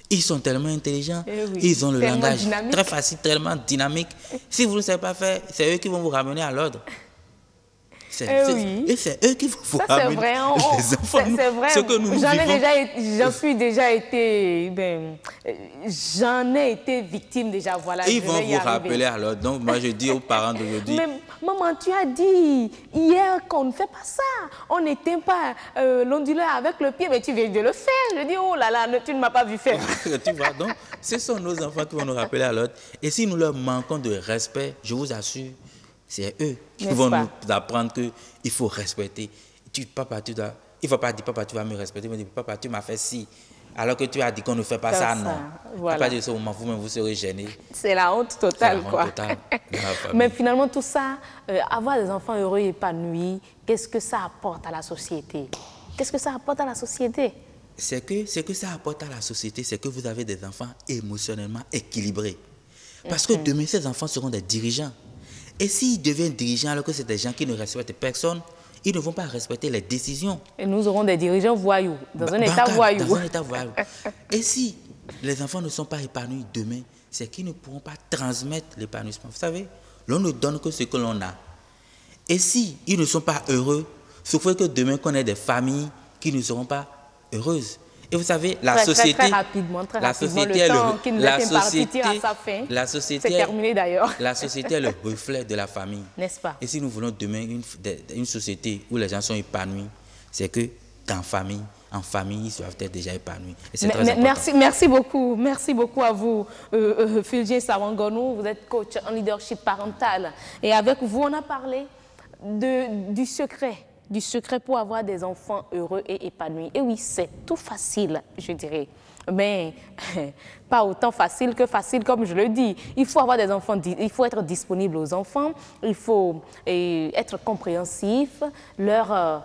Ils sont tellement intelligents, ils ont le langage très facile, tellement dynamique. Si vous ne savez pas faire, c'est eux qui vont vous ramener à l'ordre. Et c'est eux qui vont vous ramener. Vrai, les enfants. C'est vrai. Ce que nous j'en ai été victime déjà. Voilà. Ils vont vous rappeler à l'ordre. Donc moi je dis aux parents d'aujourd'hui. Mais maman, tu as dit hier qu'on ne fait pas ça. On n'éteint pas l'onduleur avec le pied, mais tu viens de le faire. Je dis oh là là, tu ne m'as pas vu faire. Tu vois, donc ce sont nos enfants qui vont nous rappeler à l'ordre. Et si nous leur manquons de respect, je vous assure, c'est eux qui vont nous apprendre qu'il faut respecter. Papa, il ne faut pas dire, papa, tu vas me respecter. Mais papa, tu m'as fait ci. Alors que tu as dit qu'on ne fait pas ça, non. Voilà. À partir de ce moment, vous-même, vous serez gêné. C'est la honte totale, quoi. Mais finalement, tout ça, avoir des enfants heureux et épanouis, qu'est-ce que ça apporte à la société? Qu'est-ce que ça apporte à la société? Ce que ça apporte à la société, c'est que vous avez des enfants émotionnellement équilibrés. Parce que demain, ces enfants seront des dirigeants. Et s'ils deviennent dirigeants alors que c'est des gens qui ne respectent personne, ils ne vont pas respecter les décisions. Et nous aurons des dirigeants voyous, dans un état voyou. Dans un état voyou. Et si les enfants ne sont pas épanouis demain, c'est qu'ils ne pourront pas transmettre l'épanouissement. Vous savez, l'on ne donne que ce que l'on a. Et si ils ne sont pas heureux, ce fait que demain qu'on ait des familles qui ne seront pas heureuses. Et vous savez, la société... Très rapidement, le temps qui nous est imparti tire à sa fin. C'est terminé d'ailleurs. La société est le reflet de la famille. N'est-ce pas? Et si nous voulons demain une société où les gens sont épanouis, c'est que en famille, ils doivent être déjà épanouis. Et c'est très important. Merci beaucoup à vous, Fulgien Sawangonou. Vous êtes coach en leadership parental. Et avec vous, on a parlé du secret pour avoir des enfants heureux et épanouis. Et oui, c'est tout facile, je dirais. Mais pas autant facile que facile, comme je le dis. Il faut avoir des enfants, il faut être disponible aux enfants, il faut être compréhensif, leur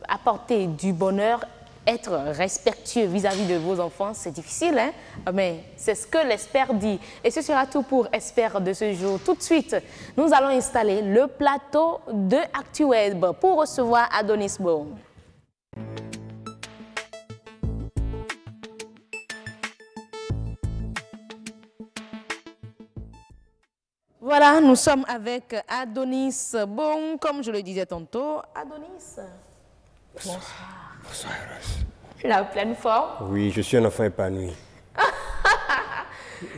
apporter du bonheur, être respectueux vis-à-vis de vos enfants. C'est difficile, hein? Mais c'est ce que l'Espère dit. Et ce sera tout pour Espère de ce jour. Tout de suite, nous allons installer le plateau de ActuWeb pour recevoir Adonis Bong. Voilà, nous sommes avec Adonis Bong, comme je le disais tantôt. Adonis, bonsoir. Bonsoir. La pleine forme? Oui, je suis un enfant épanoui.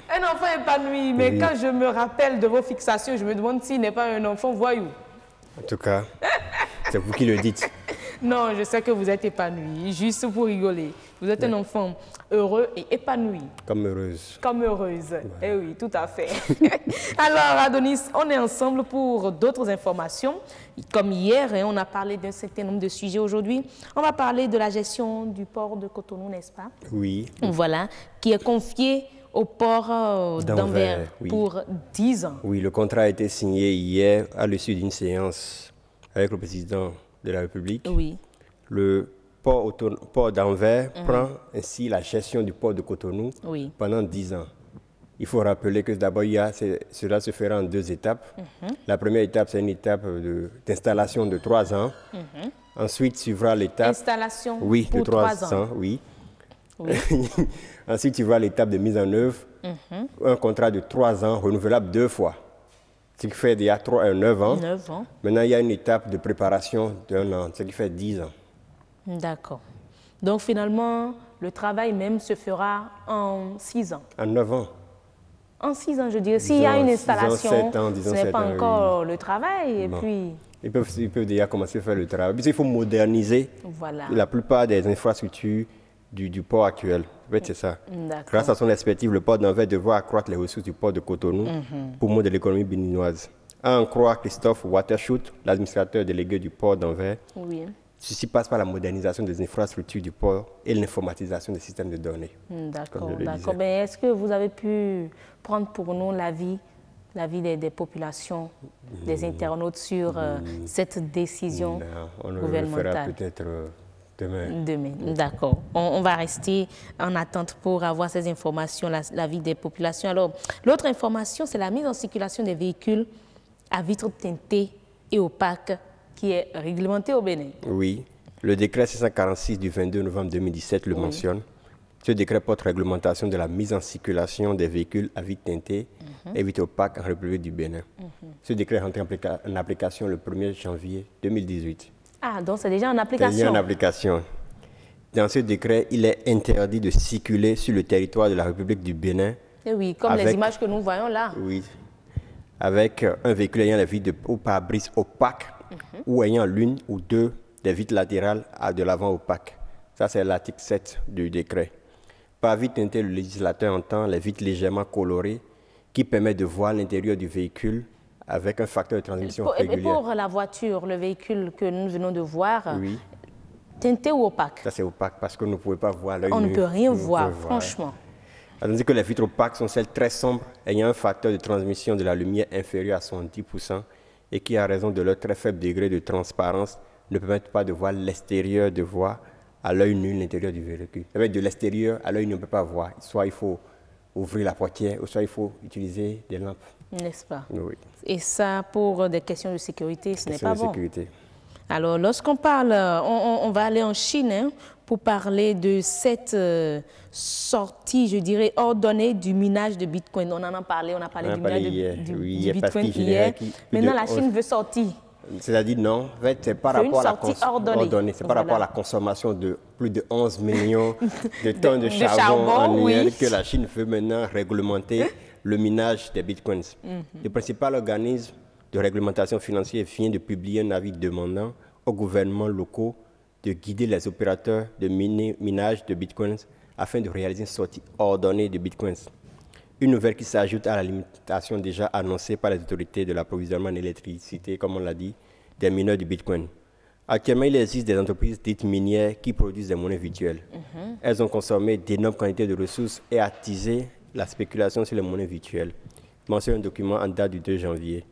Un enfant épanoui, mais quand je me rappelle de vos fixations, je me demande s'il n'est pas un enfant voyou. En tout cas, c'est vous qui le dites. Non, je sais que vous êtes épanoui, juste pour rigoler. Vous êtes un enfant heureux et épanoui. Comme heureuse. Comme heureuse, eh oui, tout à fait. Alors, Adonis, on est ensemble pour d'autres informations. Comme hier, on a parlé d'un certain nombre de sujets aujourd'hui. On va parler de la gestion du port de Cotonou, n'est-ce pas? Oui. Voilà, qui est confiée au port d'Anvers oui. pour 10 ans. Oui, le contrat a été signé hier à l'issue d'une séance avec le président de la République. Oui. Le port d'Anvers prend ainsi la gestion du port de Cotonou pendant 10 ans. Il faut rappeler que d'abord, cela se fera en 2 étapes. La première étape, c'est une étape d'installation de 3 ans. Ensuite, suivra l'étape... Installation de 3 ans. Oui. Ensuite, suivra l'étape de mise en œuvre. Un contrat de 3 ans, renouvelable 2 fois. Ce qui fait déjà 9 ans. 9 ans. Maintenant, il y a une étape de préparation d'1 an, ce qui fait 10 ans. D'accord. Donc, finalement, le travail même se fera en 6 ans. En 9 ans. En 6 ans, je dirais. S'il y a une installation, ce n'est pas encore le travail. Et bon. puis... Ils peuvent déjà commencer à faire le travail. Puis, il faut moderniser la plupart des infrastructures du port actuel. En fait, c'est ça. Grâce à son expertise, le port d'Anvers devra accroître les ressources du port de Cotonou pour le monde de l'économie béninoise. À en croire Christophe Watershoot, l'administrateur délégué du port d'Anvers, ceci passe par la modernisation des infrastructures du port et l'informatisation des systèmes de données. D'accord, d'accord. Mais est-ce que vous avez pu prendre pour nous l'avis des populations, des internautes sur cette décision gouvernementale? On le fera peut-être demain. D'accord. On va rester en attente pour avoir ces informations, l'avis des populations. Alors, l'autre information, c'est la mise en circulation des véhicules à vitres teintées et opaques qui est réglementée au Bénin. Oui, le décret 646 du 22 novembre 2017 le mentionne. Ce décret porte réglementation de la mise en circulation des véhicules à vitres teintées et vitres opaques en République du Bénin. Ce décret est rentré en application le 1er janvier 2018. Ah, donc c'est déjà en application. C'est déjà en application. Dans ce décret, il est interdit de circuler sur le territoire de la République du Bénin. Et oui, comme les images que nous voyons là. Oui, avec un véhicule ayant la vitre au pare-brise opaque ou ayant l'une ou deux des vitres latérales de l'avant opaque. Ça, c'est l'article 7 du décret. Par vitre teintée, le législateur entend les vitres légèrement colorées qui permettent de voir l'intérieur du véhicule avec un facteur de transmission régulier. Et pour la voiture, le véhicule que nous venons de voir, teinté ou opaque? Ça, c'est opaque parce que nous ne pouvons pas voir l'œil nu. On ne peut rien voir, franchement. Tandis que les vitres opaques sont celles très sombres, ayant un facteur de transmission de la lumière inférieur à 70% et qui, à raison de leur très faible degré de transparence, ne permettent pas de voir l'extérieur, de voir à l'œil nu l'intérieur du véhicule. De l'extérieur, à l'œil nu, on ne peut pas voir. Soit il faut ouvrir la portière, ou soit il faut utiliser des lampes. N'est-ce pas? Oui. Et ça, pour des questions de sécurité, ce n'est pas bon. Sécurité. Alors, lorsqu'on parle, on va aller en Chine pour parler de cette sortie, je dirais, ordonnée du minage de Bitcoin. On en a parlé, on a parlé du minage du Bitcoin hier. Maintenant, la Chine veut sortir. C'est-à-dire, non, en fait, c'est par rapport à la ordonnée. C'est par rapport à la consommation de plus de 11 millions de tonnes de charbon annuel que la Chine veut maintenant réglementer le minage des bitcoins. Le principal organisme de réglementation financière vient de publier un avis demandant aux gouvernements locaux de guider les opérateurs de minage de bitcoins afin de réaliser une sortie ordonnée de bitcoins. Une nouvelle qui s'ajoute à la limitation déjà annoncée par les autorités de l'approvisionnement en électricité, comme on l'a dit, des mineurs du bitcoin. Actuellement, il existe des entreprises dites minières qui produisent des monnaies virtuelles. Elles ont consommé d'énormes quantités de ressources et attisé la spéculation sur les monnaies virtuelles. Mentionne un document en date du 2 janvier.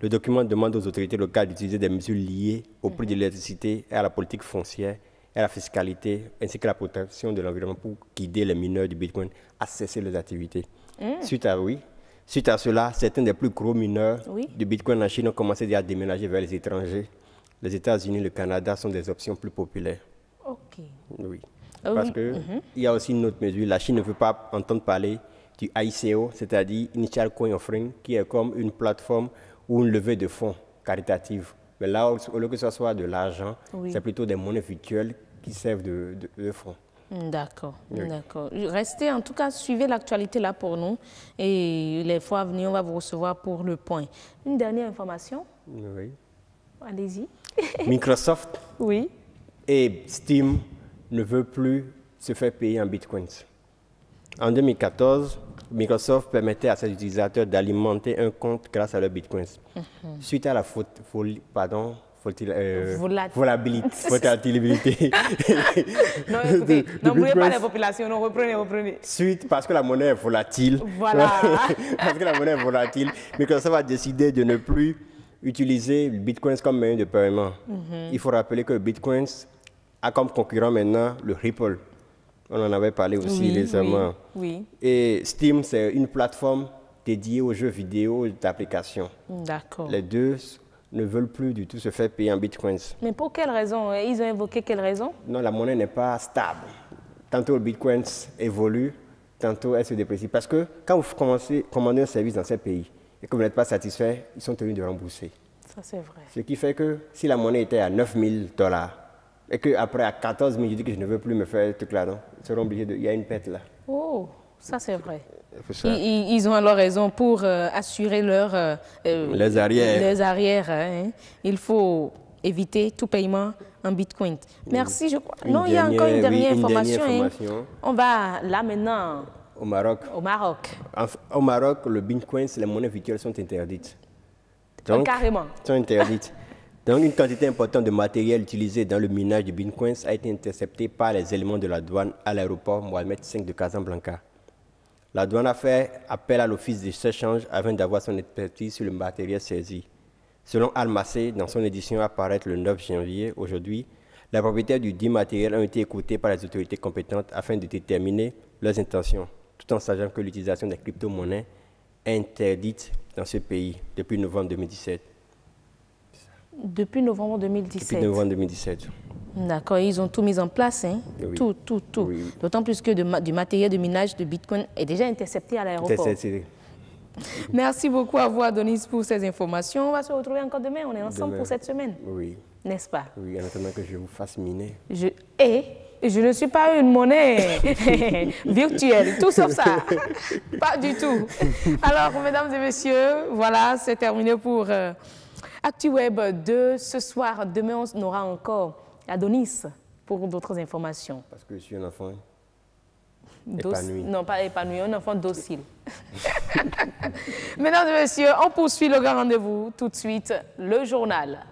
Le document demande aux autorités locales d'utiliser des mesures liées au prix de l'électricité et à la politique foncière et à la fiscalité, ainsi que la protection de l'environnement pour guider les mineurs du bitcoin à cesser leurs activités. Suite à cela, certains des plus gros mineurs du bitcoin en Chine ont commencé à déménager vers les étrangers. Les États-Unis et le Canada sont des options plus populaires. OK. Oui. Parce qu'il y a aussi une autre mesure. La Chine ne veut pas entendre parler du ICO, c'est-à-dire Initial Coin Offering, qui est comme une plateforme ou une levée de fonds caritative. Mais là, au lieu que ce soit de l'argent, c'est plutôt des monnaies virtuelles qui servent de fonds. D'accord, d'accord. Restez, en tout cas, suivez l'actualité là pour nous. Et les fois à venir, on va vous recevoir pour le point. Une dernière information? Oui. Allez-y. Microsoft et Steam ne veulent plus se faire payer en bitcoins. En 2014, Microsoft permettait à ses utilisateurs d'alimenter un compte grâce à leurs bitcoins. Suite à la volatilité. Non, écoutez, n'oubliez pas les populations, non, reprenez. Suite, parce que la monnaie est volatile. Voilà. Parce que la monnaie est volatile, Microsoft va décider de ne plus utiliser le Bitcoin comme moyen de paiement. Il faut rappeler que le Bitcoin a comme concurrent maintenant le Ripple. On en avait parlé aussi récemment. Oui. Et Steam, c'est une plateforme dédiée aux jeux vidéo d'application. D'accord. Les deux ne veulent plus du tout se faire payer en Bitcoins. Mais pour quelle raison? Ils ont évoqué quelle raison? Non, la monnaie n'est pas stable. Tantôt le Bitcoin évolue, tantôt elle se déprécie. Parce que quand vous commandez un service dans ces pays et que vous n'êtes pas satisfait, ils sont tenus de rembourser. Ça, c'est vrai. Ce qui fait que si la monnaie était à 9 000 $, et qu'après à 14 000, je dis que je ne veux plus me faire ce truc-là, non? Ils seront obligés de... Il y a une perte là. Oh, ça c'est vrai. Ils ont alors raison pour assurer les arrières. Hein. Il faut éviter tout paiement en Bitcoin. Merci, je crois. Non, il y a encore une dernière information. Hein. On va là maintenant... Au Maroc. Au Maroc, le Bitcoin, les monnaies virtuelles sont interdites. Donc, carrément. Sont interdites. Donc, une quantité importante de matériel utilisé dans le minage de Bitcoin a été interceptée par les éléments de la douane à l'aéroport Mohamed V de Casablanca. La douane a fait appel à l'office de échange afin d'avoir son expertise sur le matériel saisi. Selon Al-Massé, dans son édition à paraître le 9 janvier, aujourd'hui, les propriétaires du dit matériel ont été écoutés par les autorités compétentes afin de déterminer leurs intentions, tout en sachant que l'utilisation des crypto-monnaies est interdite dans ce pays depuis novembre 2017. Depuis novembre 2017. Depuis novembre 2017. D'accord, ils ont tout mis en place, hein? Oui. Tout. Oui. D'autant plus que du matériel de minage de Bitcoin est déjà intercepté à l'aéroport. Merci beaucoup à vous, Adonis, pour ces informations. On va se retrouver encore demain. On est ensemble pour cette semaine. Oui. N'est-ce pas? Oui, en attendant que je vous fasse miner. Je ne suis pas une monnaie virtuelle, tout sauf ça. Pas du tout. Alors, mesdames et messieurs, voilà, c'est terminé pour ActuWeb de ce soir. Demain, on aura encore Adonis pour d'autres informations. Parce que je suis un enfant épanoui. Non, pas épanoui, un enfant docile. Mesdames et messieurs, on poursuit le grand rendez-vous. Tout de suite, le journal.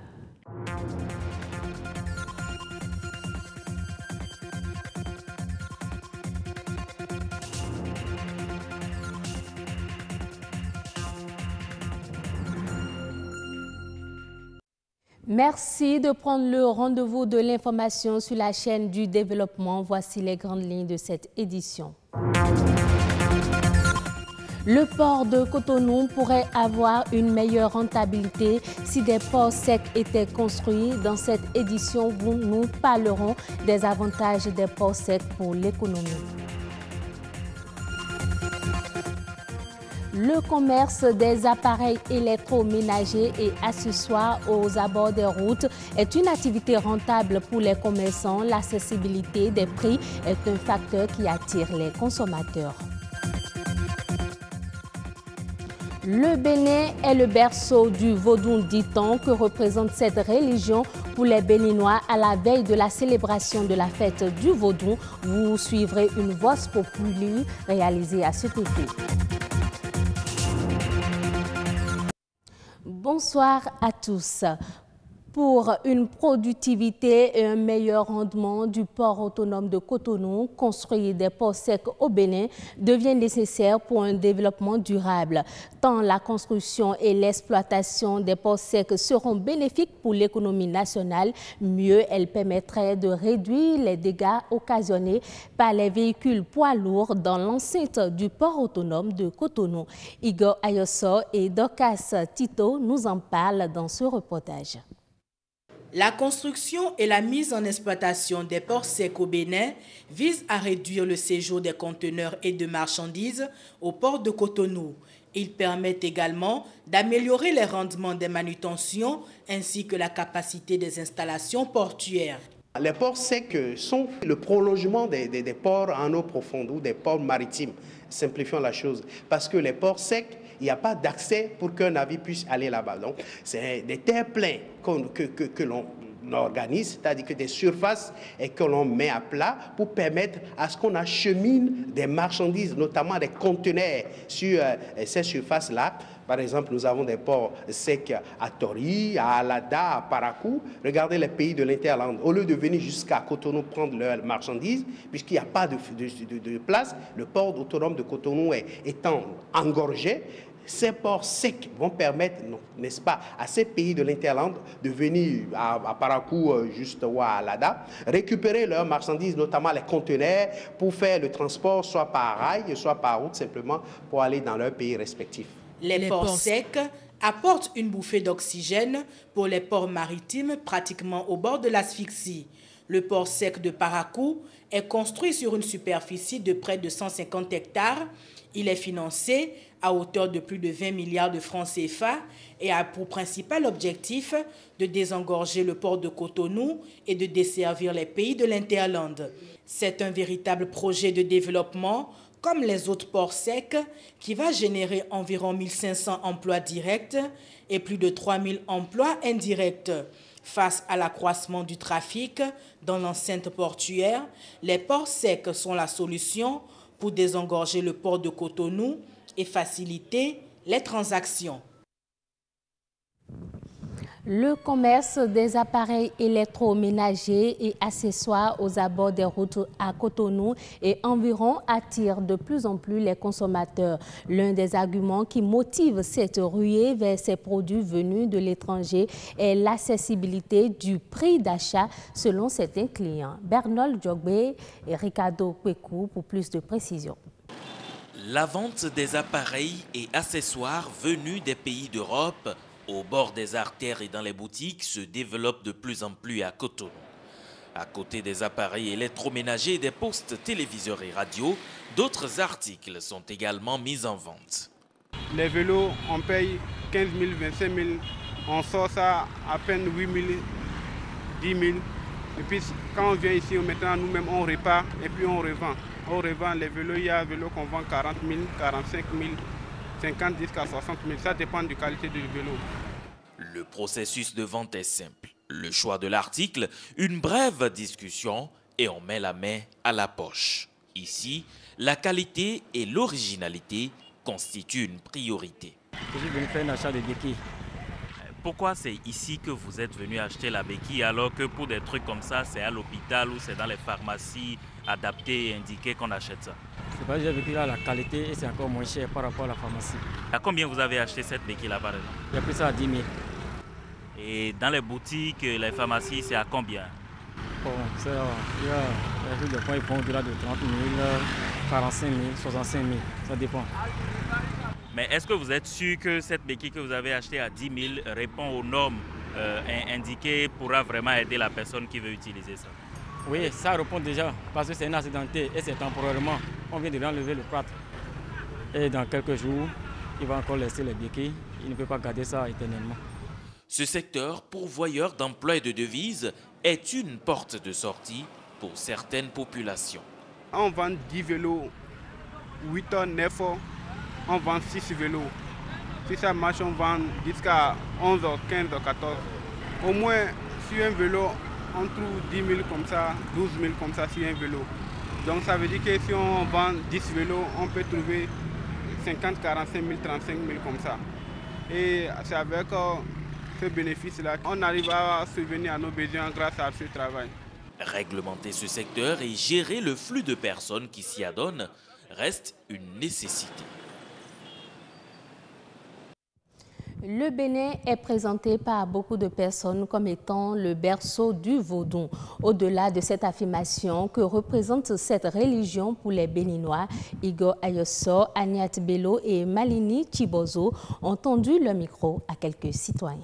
Merci de prendre le rendez-vous de l'information sur la chaîne du développement. Voici les grandes lignes de cette édition. Le port de Cotonou pourrait avoir une meilleure rentabilité si des ports secs étaient construits. Dans cette édition, nous parlerons des avantages des ports secs pour l'économie. Le commerce des appareils électroménagers et accessoires aux abords des routes est une activité rentable pour les commerçants. L'accessibilité des prix est un facteur qui attire les consommateurs. Le Bénin est le berceau du vaudou, dit-on, que représente cette religion pour les Béninois à la veille de la célébration de la fête du vaudou. Vous suivrez une Vox Populi réalisée à cet effet. Bonsoir à tous. Pour une productivité et un meilleur rendement du port autonome de Cotonou, construire des ports secs au Bénin devient nécessaire pour un développement durable. Tant la construction et l'exploitation des ports secs seront bénéfiques pour l'économie nationale, mieux elles permettraient de réduire les dégâts occasionnés par les véhicules poids lourds dans l'enceinte du port autonome de Cotonou. Igor Ayosso et Dorcas Tito nous en parlent dans ce reportage. La construction et la mise en exploitation des ports secs au Bénin visent à réduire le séjour des conteneurs et de marchandises au port de Cotonou. Ils permettent également d'améliorer les rendements des manutentions ainsi que la capacité des installations portuaires. Les ports secs sont le prolongement des ports en eau profonde ou des ports maritimes. Simplifions la chose. Parce que les ports secs, il n'y a pas d'accès pour qu'un navire puisse aller là-bas. Donc, c'est des terre-pleins que organise, c'est-à-dire que des surfaces et que l'on met à plat pour permettre à ce qu'on achemine des marchandises, notamment des conteneurs sur ces surfaces-là. Par exemple, nous avons des ports secs à Tori, à Alada, à Parakou. Regardez les pays de l'Interland. Au lieu de venir jusqu'à Cotonou prendre leurs marchandises, puisqu'il n'y a pas de place, le port autonome de Cotonou étant engorgé, ces ports secs vont permettre, n'est-ce pas, à ces pays de l'Interland de venir à Parakou, juste ou à Alada, récupérer leurs marchandises, notamment les conteneurs, pour faire le transport soit par rail, soit par route, simplement pour aller dans leurs pays respectifs. Les ports secs apportent une bouffée d'oxygène pour les ports maritimes pratiquement au bord de l'asphyxie. Le port sec de Parakou est construit sur une superficie de près de 150 hectares. Il est financé à hauteur de plus de 20 milliards de francs CFA et a pour principal objectif de désengorger le port de Cotonou et de desservir les pays de l'Interland. C'est un véritable projet de développement comme les autres ports secs, qui va générer environ 1500 emplois directs et plus de 3000 emplois indirects. Face à l'accroissement du trafic dans l'enceinte portuaire, les ports secs sont la solution pour désengorger le port de Cotonou et faciliter les transactions. Le commerce des appareils électroménagers et accessoires aux abords des routes à Cotonou et environ attire de plus en plus les consommateurs. L'un des arguments qui motive cette ruée vers ces produits venus de l'étranger est l'accessibilité du prix d'achat selon certains clients. Bernold Djogbe et Ricardo Kwekou pour plus de précisions. La vente des appareils et accessoires venus des pays d'Europe au bord des artères et dans les boutiques se développe de plus en plus à Cotonou. À côté des appareils électroménagers et des postes téléviseurs et radios, d'autres articles sont également mis en vente. Les vélos, on paye 15 000, 25 000, on sort ça à peine 8 000, 10 000. Et puis quand on vient ici, maintenant nous-mêmes on répare et puis on revend. On revend les vélos, il y a un vélo qu'on vend 40 000, 45 000. 50 jusqu'à 60 000, ça dépend de la qualité du vélo. Le processus de vente est simple. Le choix de l'article, une brève discussion et on met la main à la poche. Ici, la qualité et l'originalité constituent une priorité. Je suis venu faire un achat de béquilles. Pourquoi c'est ici que vous êtes venu acheter la béquille alors que pour des trucs comme ça, c'est à l'hôpital ou c'est dans les pharmacies adaptées et indiquées qu'on achète ça? C'est parce que j'ai vécu là la qualité et c'est encore moins cher par rapport à la pharmacie. À combien vous avez acheté cette béquille-là par exemple? J'ai pris ça à 10 000. Et dans les boutiques, les pharmacies, c'est à combien? Bon, il y a des points, ils vont au-delà de 30 000, 45 000, 65 000, ça dépend. Mais est-ce que vous êtes sûr que cette béquille que vous avez achetée à 10 000 répond aux normes indiquées, pourra vraiment aider la personne qui veut utiliser ça? Oui, ça répond déjà, parce que c'est un accidenté et c'est temporairement. On vient de l'enlever le plâtre. Et dans quelques jours, il va encore laisser les béquilles. Il ne peut pas garder ça éternellement. Ce secteur, pourvoyeur d'emplois et de devises, est une porte de sortie pour certaines populations. On vend 10 vélos, 8 heures, 9 heures, on vend 6 vélos. Si ça marche, on vend jusqu'à 11 heures, 15 heures, 14 heures. Au moins, sur un vélo, on trouve 10 000 comme ça, 12 000 comme ça sur un vélo. Donc ça veut dire que si on vend 10 vélos, on peut trouver 50, 45 000, 35 000 comme ça. Et c'est avec ce bénéfice-là, on arrive à subvenir à nos besoins grâce à ce travail. Réglementer ce secteur et gérer le flux de personnes qui s'y adonnent reste une nécessité. Le Bénin est présenté par beaucoup de personnes comme étant le berceau du vaudou. Au-delà de cette affirmation que représente cette religion pour les Béninois, Igor Ayosso, Agnat Bello et Malini Chibozo ont tendu le micro à quelques citoyens.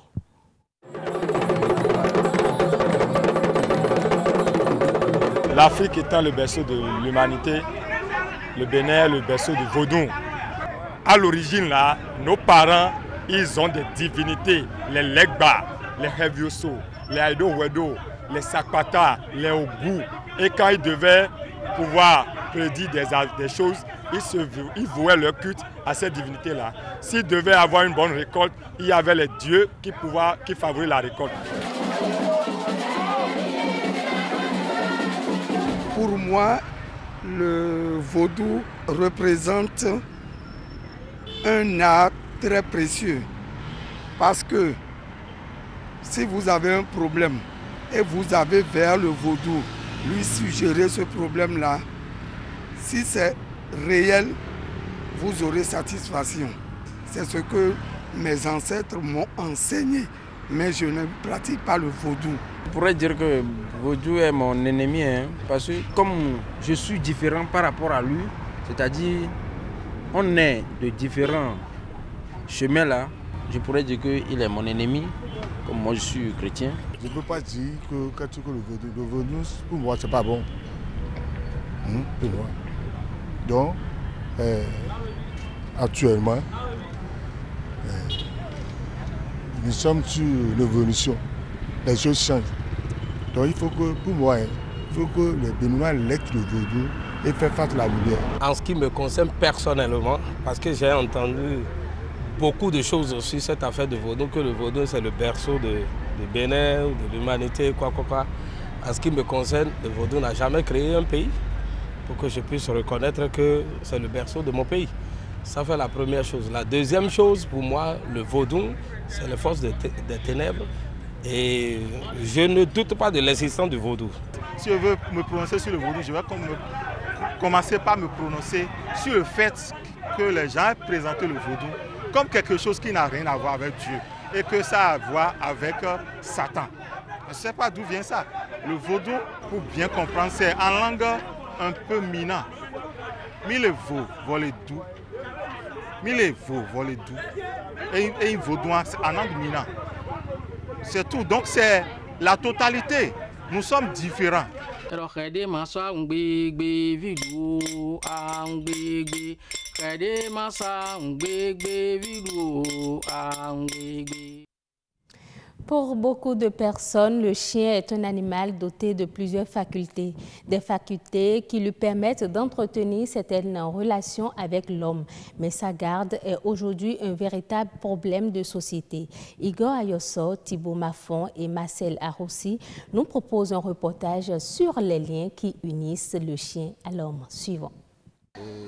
L'Afrique étant le berceau de l'humanité, le Bénin est le berceau du vaudou. À l'origine, là, nos parents, ils ont des divinités, les Legba, les Hevioso, les Aido Wedo, les Sakwata, les Ogou. Et quand ils devaient pouvoir prédire des choses, ils vouaient leur culte à ces divinités-là. S'ils devaient avoir une bonne récolte, il y avait les dieux qui favorisaient la récolte. Pour moi, le vaudou représente un art très précieux. Parce que si vous avez un problème et vous avez vers le vaudou lui suggérer ce problème-là, si c'est réel, vous aurez satisfaction. C'est ce que mes ancêtres m'ont enseigné, mais je ne pratique pas le vaudou. Je pourrais dire que vaudou est mon ennemi, parce que comme je suis différent par rapport à lui, c'est-à-dire on est de différents chemins là, je pourrais dire qu'il est mon ennemi, comme moi je suis chrétien. Je ne peux pas dire que le vaudou, pour moi, c'est pas bon. Pour moi. Donc, actuellement, nous sommes sur l'évolution. Les choses changent. Donc, il faut que, pour moi, il faut que les Béninois lectent le vaudou et fassent face à la lumière. En ce qui me concerne personnellement, parce que j'ai entendu beaucoup de choses sur cette affaire de vaudou, que le vaudou c'est le berceau de Bénin, de l'humanité, quoi. En ce qui me concerne, le vaudou n'a jamais créé un pays pour que je puisse reconnaître que c'est le berceau de mon pays. Ça fait la première chose. La deuxième chose, pour moi, le vaudou, c'est les forces des ténèbres. Et je ne doute pas de l'existence du vaudou. Si je veux me prononcer sur le vaudou, je vais commencer par me prononcer sur le fait que les gens aient présenté le vaudou comme quelque chose qui n'a rien à voir avec Dieu et que ça a à voir avec Satan. Je ne sais pas d'où vient ça. Le vaudou, pour bien comprendre, c'est en langue un peu mina. Mille veaux volés doux. Mille veaux volés doux. Et un vaudouin en langue mina. C'est tout. Donc c'est la totalité. Nous sommes différents. Pour beaucoup de personnes, le chien est un animal doté de plusieurs facultés. Des facultés qui lui permettent d'entretenir certaines relations avec l'homme. Mais sa garde est aujourd'hui un véritable problème de société. Igor Ayosso, Thibaut Maffon et Marcel Arossi nous proposent un reportage sur les liens qui unissent le chien à l'homme. Suivant.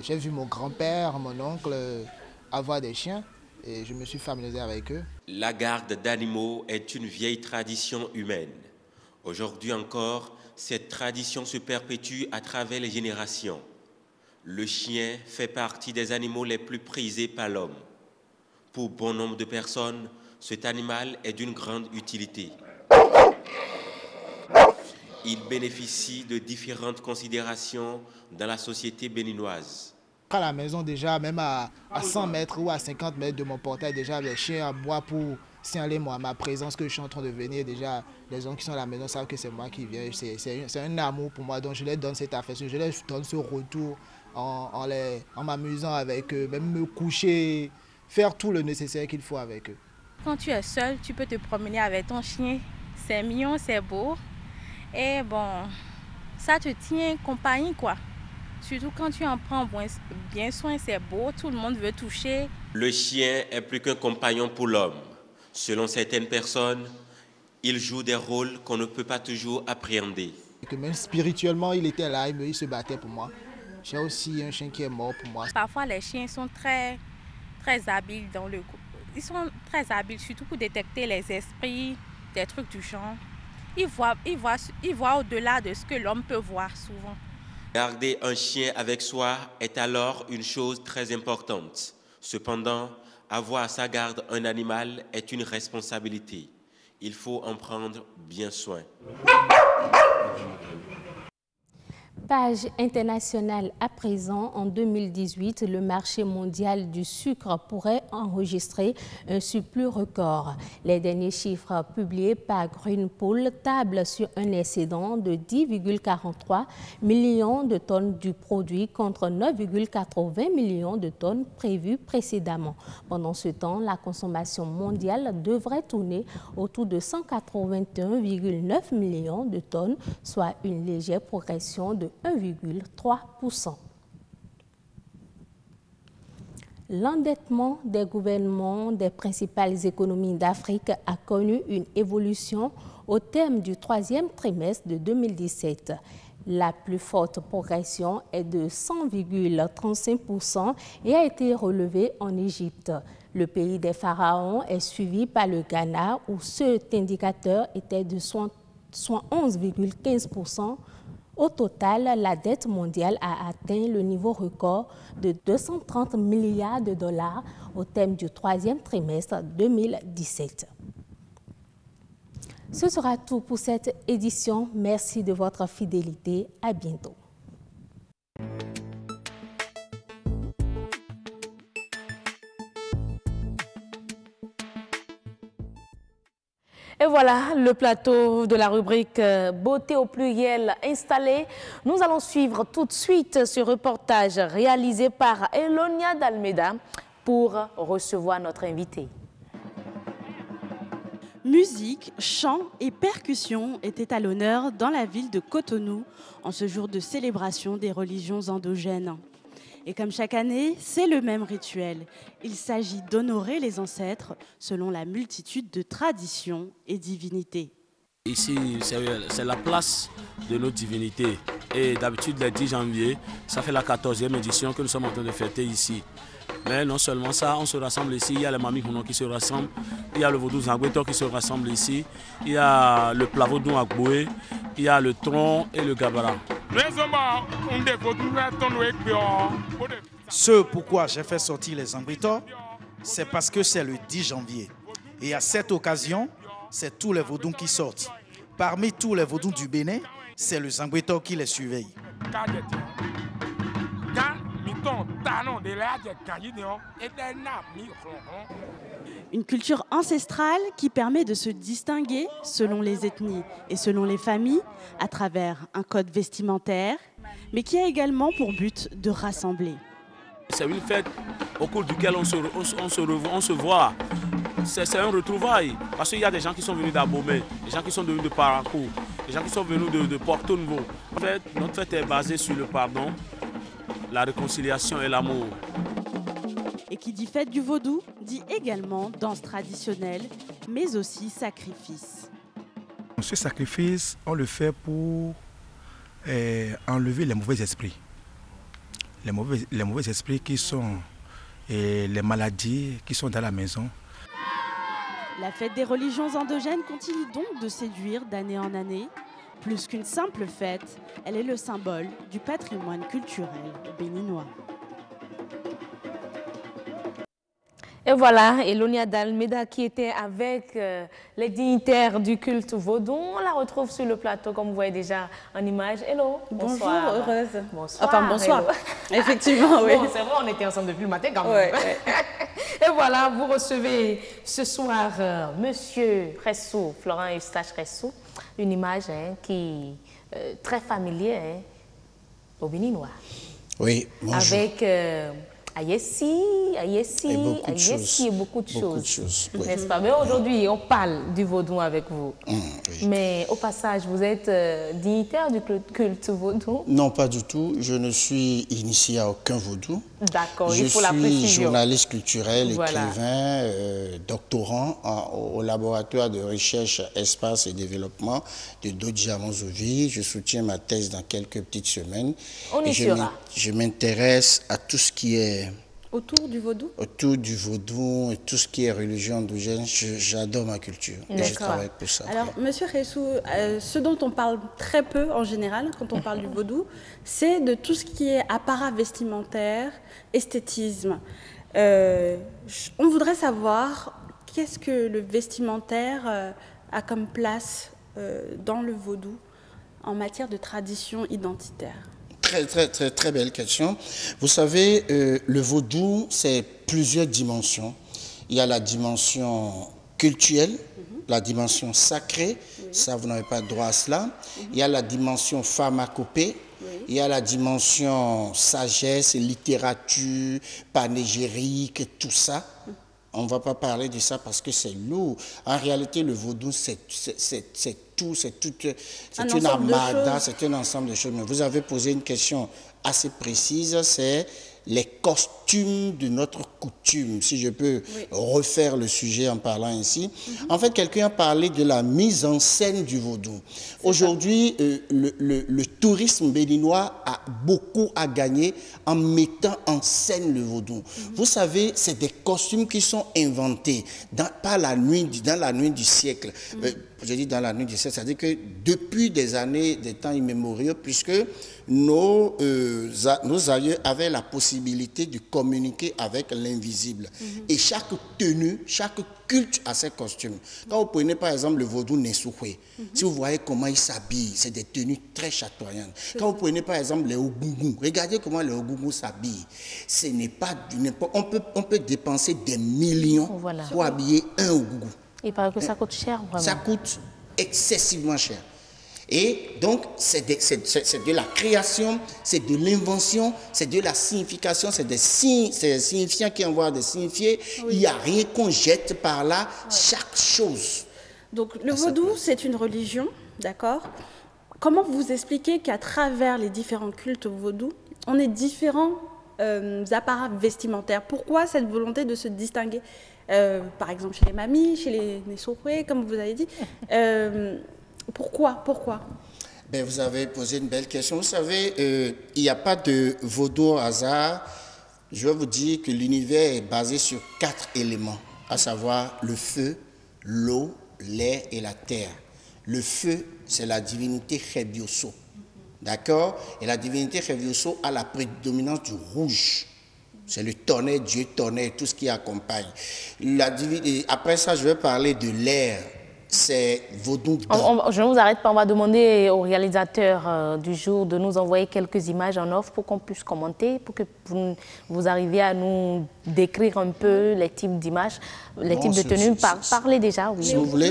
J'ai vu mon grand-père, mon oncle avoir des chiens. Et je me suis familiarisé avec eux. La garde d'animaux est une vieille tradition humaine. Aujourd'hui encore, cette tradition se perpétue à travers les générations. Le chien fait partie des animaux les plus prisés par l'homme. Pour bon nombre de personnes, cet animal est d'une grande utilité. Il bénéficie de différentes considérations dans la société béninoise. À la maison déjà, même à 100 mètres ou à 50 mètres de mon portail, déjà les chiens aboient pour signaler ma présence, que je suis en train de venir. Déjà, les gens qui sont à la maison savent que c'est moi qui viens. C'est un amour pour moi, donc je leur donne cette affection, je leur donne ce retour en m'amusant avec eux, même me coucher, faire tout le nécessaire qu'il faut avec eux. Quand tu es seul, tu peux te promener avec ton chien. C'est mignon, c'est beau. Et bon, ça te tient compagnie, quoi. Surtout quand tu en prends bien soin, c'est beau, tout le monde veut toucher. Le chien est plus qu'un compagnon pour l'homme. Selon certaines personnes, il joue des rôles qu'on ne peut pas toujours appréhender. Que même spirituellement, il était là, il se battait pour moi. J'ai aussi un chien qui est mort pour moi. Parfois, les chiens sont très habiles dans le coup. Ils sont très habiles, surtout pour détecter les esprits, des trucs du genre. Ils voient au-delà de ce que l'homme peut voir souvent. Garder un chien avec soi est alors une chose très importante. Cependant, avoir à sa garde un animal est une responsabilité. Il faut en prendre bien soin. Page internationale à présent, en 2018, le marché mondial du sucre pourrait enregistrer un surplus record. Les derniers chiffres publiés par Greenpool tablent sur un excédent de 10,43 millions de tonnes du produit contre 9,80 millions de tonnes prévues précédemment. Pendant ce temps, la consommation mondiale devrait tourner autour de 181,9 millions de tonnes, soit une légère progression de 1,3%. L'endettement des gouvernements des principales économies d'Afrique a connu une évolution au terme du troisième trimestre de 2017. La plus forte progression est de 100,35% et a été relevée en Égypte. Le pays des pharaons est suivi par le Ghana où cet indicateur était de 11,15%. Au total, la dette mondiale a atteint le niveau record de 230 milliards de dollars au terme du troisième trimestre 2017. Ce sera tout pour cette édition. Merci de votre fidélité. À bientôt. Et voilà, le plateau de la rubrique Beauté au pluriel installé. Nous allons suivre tout de suite ce reportage réalisé par Elonia Dalmeda pour recevoir notre invité. Musique, chant et percussions étaient à l'honneur dans la ville de Cotonou en ce jour de célébration des religions endogènes. Et comme chaque année, c'est le même rituel. Il s'agit d'honorer les ancêtres selon la multitude de traditions et divinités. Ici, c'est la place de nos divinités. Et d'habitude, le 10 janvier, ça fait la 14e édition que nous sommes en train de fêter ici. Mais non seulement ça, on se rassemble ici, il y a les Mami Hounon qui se rassemblent, il y a le Vaudou Zangweto qui se rassemble ici, il y a le Plavaudou Agboué, il y a le Tron et le Gabara. Ce pourquoi j'ai fait sortir les Zangweto, c'est parce que c'est le 10 janvier. Et à cette occasion, c'est tous les Vaudous qui sortent. Parmi tous les Vaudous du Bénin, c'est le Zangweto qui les surveille. Une culture ancestrale qui permet de se distinguer selon les ethnies et selon les familles à travers un code vestimentaire, mais qui a également pour but de rassembler. C'est une fête au cours duquel on se voit. C'est un retrouvaille parce qu'il y a des gens qui sont venus d'Abomey, des gens qui sont venus de Parakou, des gens qui sont venus de Porto Nouveau. En fait, notre fête est basée sur le pardon, la réconciliation et l'amour. Et qui dit fête du vaudou, dit également danse traditionnelle, mais aussi sacrifice. Ce sacrifice, on le fait pour enlever les mauvais esprits. Les mauvais esprits qui sont les maladies qui sont dans la maison. La fête des religions endogènes continue donc de séduire d'année en année. Plus qu'une simple fête, elle est le symbole du patrimoine culturel béninois. Et voilà, Elonia Dalmeda qui était avec les dignitaires du culte vaudou. On la retrouve sur le plateau, comme vous voyez déjà en image. Hello, bonsoir. Bonjour, heureuse. Bonsoir. Enfin, bonsoir. Hello. Effectivement, oui. Bon, c'est vrai, on était ensemble depuis le matin quand même. Ouais. Et voilà, vous recevez ce soir Monsieur Ressou, Florent Eustache Ressou, une image qui est très familière au Béninois. Oui, bonjour. Avec Ayessi et beaucoup de choses. Oui. N'est-ce pas? Mais aujourd'hui, on parle du vaudou avec vous. Oui. Mais au passage, vous êtes dignitaire du culte vaudou? Non, pas du tout. Je ne suis initié à aucun vaudou. D'accord, il faut la précision. Je suis journaliste culturel, écrivain, doctorant au laboratoire de recherche espace et développement de Dodji Amonzovi. Je soutiens ma thèse dans quelques petites semaines. On y sera. Je m'intéresse à tout ce qui est... Autour du vaudou? Autour du vaudou et tout ce qui est religion endogène, j'adore ma culture et je travaille pour ça. Alors, Monsieur Ressou, ce dont on parle très peu en général quand on parle du vaudou, c'est de tout ce qui est apparat vestimentaire, esthétisme. On voudrait savoir qu'est-ce que le vestimentaire a comme place dans le vaudou en matière de tradition identitaire. Très belle question. Vous savez, le vaudou, c'est plusieurs dimensions. Il y a la dimension cultuelle, la dimension sacrée, ça vous n'avez pas droit à cela. Il y a la dimension pharmacopée, il y a la dimension sagesse, littérature, panégyrique, tout ça. On ne va pas parler de ça parce que c'est lourd. En réalité, le vaudou, c'est tout, c'est une armada, c'est un ensemble de choses. Mais vous avez posé une question assez précise, c'est les costumes de notre coutume, si je peux refaire le sujet en parlant ainsi. En fait, quelqu'un a parlé de la mise en scène du vaudou. Aujourd'hui, le tourisme béninois a beaucoup à gagner en mettant en scène le vaudou. Vous savez, c'est des costumes qui sont inventés dans la nuit du siècle. Je dis dans la nuit du siècle, c'est-à-dire que depuis des temps immémoriaux, puisque nos aïeux avaient la possibilité de communiquer avec l'invisible. Et chaque tenue, chaque culte a ses costumes. Quand vous prenez par exemple le vaudou Nesouhé, si vous voyez comment ils s'habillent, c'est des tenues très chatoyantes. Quand vous prenez par exemple les Ogougou, regardez comment les Ogougou s'habillent. Ce n'est pas du n'importe. On peut dépenser des millions pour habiller un Ogougou. Il paraît que ça coûte cher, vraiment. Ça coûte excessivement cher. Et donc, c'est de la création, c'est de l'invention, c'est de la signification, c'est des signifiants qui envoient des signifiés. Il n'y a rien qu'on jette par là, chaque chose. Donc, le vaudou, c'est une religion, d'accord? Comment vous expliquez qu'à travers les différents cultes vaudou, on ait différents apparats vestimentaires? Pourquoi cette volonté de se distinguer? Par exemple, chez les mamies, chez les Nesouhé, comme vous avez dit. Pourquoi Ben, vous avez posé une belle question. Vous savez, il n'y a pas de vaudou au hasard. Je vais vous dire que l'univers est basé sur 4 éléments, à savoir le feu, l'eau, l'air et la terre. Le feu, c'est la divinité Khebioso. D'accord? Et la divinité Khebioso a la prédominance du rouge. C'est le tonnerre, Dieu tonnerre, tout ce qui accompagne. Après ça, je vais parler de l'air. C'est vaudou. Je ne vous arrête pas, on va demander au réalisateur du jour de nous envoyer quelques images en off pour qu'on puisse commenter, pour que vous arriviez à nous décrire un peu les types d'images, les types de tenues. Parlez déjà, oui. Si vous voulez,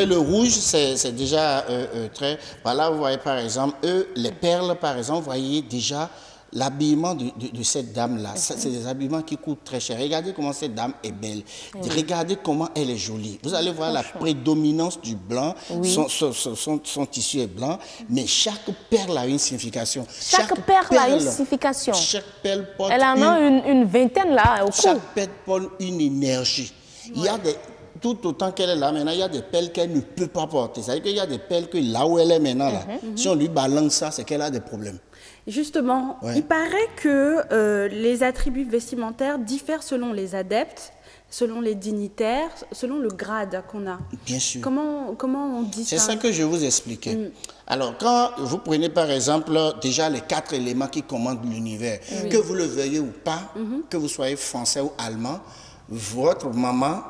le rouge, c'est déjà très... Voilà, vous voyez par exemple, les perles, par exemple, vous voyez déjà... L'habillement de cette dame-là, c'est des habillements qui coûtent très cher. Regardez comment cette dame est belle. Regardez comment elle est jolie. Vous allez voir la prédominance du blanc. Son tissu est blanc, mais chaque perle a une signification. Chaque perle a une signification. Chaque perle porte Elle en a une vingtaine là au cou. Chaque perle porte une énergie. Il y a des... Tout autant qu'elle est là maintenant, il y a des perles qu'elle ne peut pas porter. C'est-à-dire qu'il y a des perles que là où elle est maintenant, là, si on lui balance ça, c'est qu'elle a des problèmes. Justement, il paraît que les attributs vestimentaires diffèrent selon les adeptes, selon les dignitaires, selon le grade qu'on a. Bien sûr. Comment on dit ça? C'est ça que je vais vous expliquer. Alors, quand vous prenez par exemple déjà les 4 éléments qui commandent l'univers, que vous le veuillez ou pas, que vous soyez français ou allemand, votre maman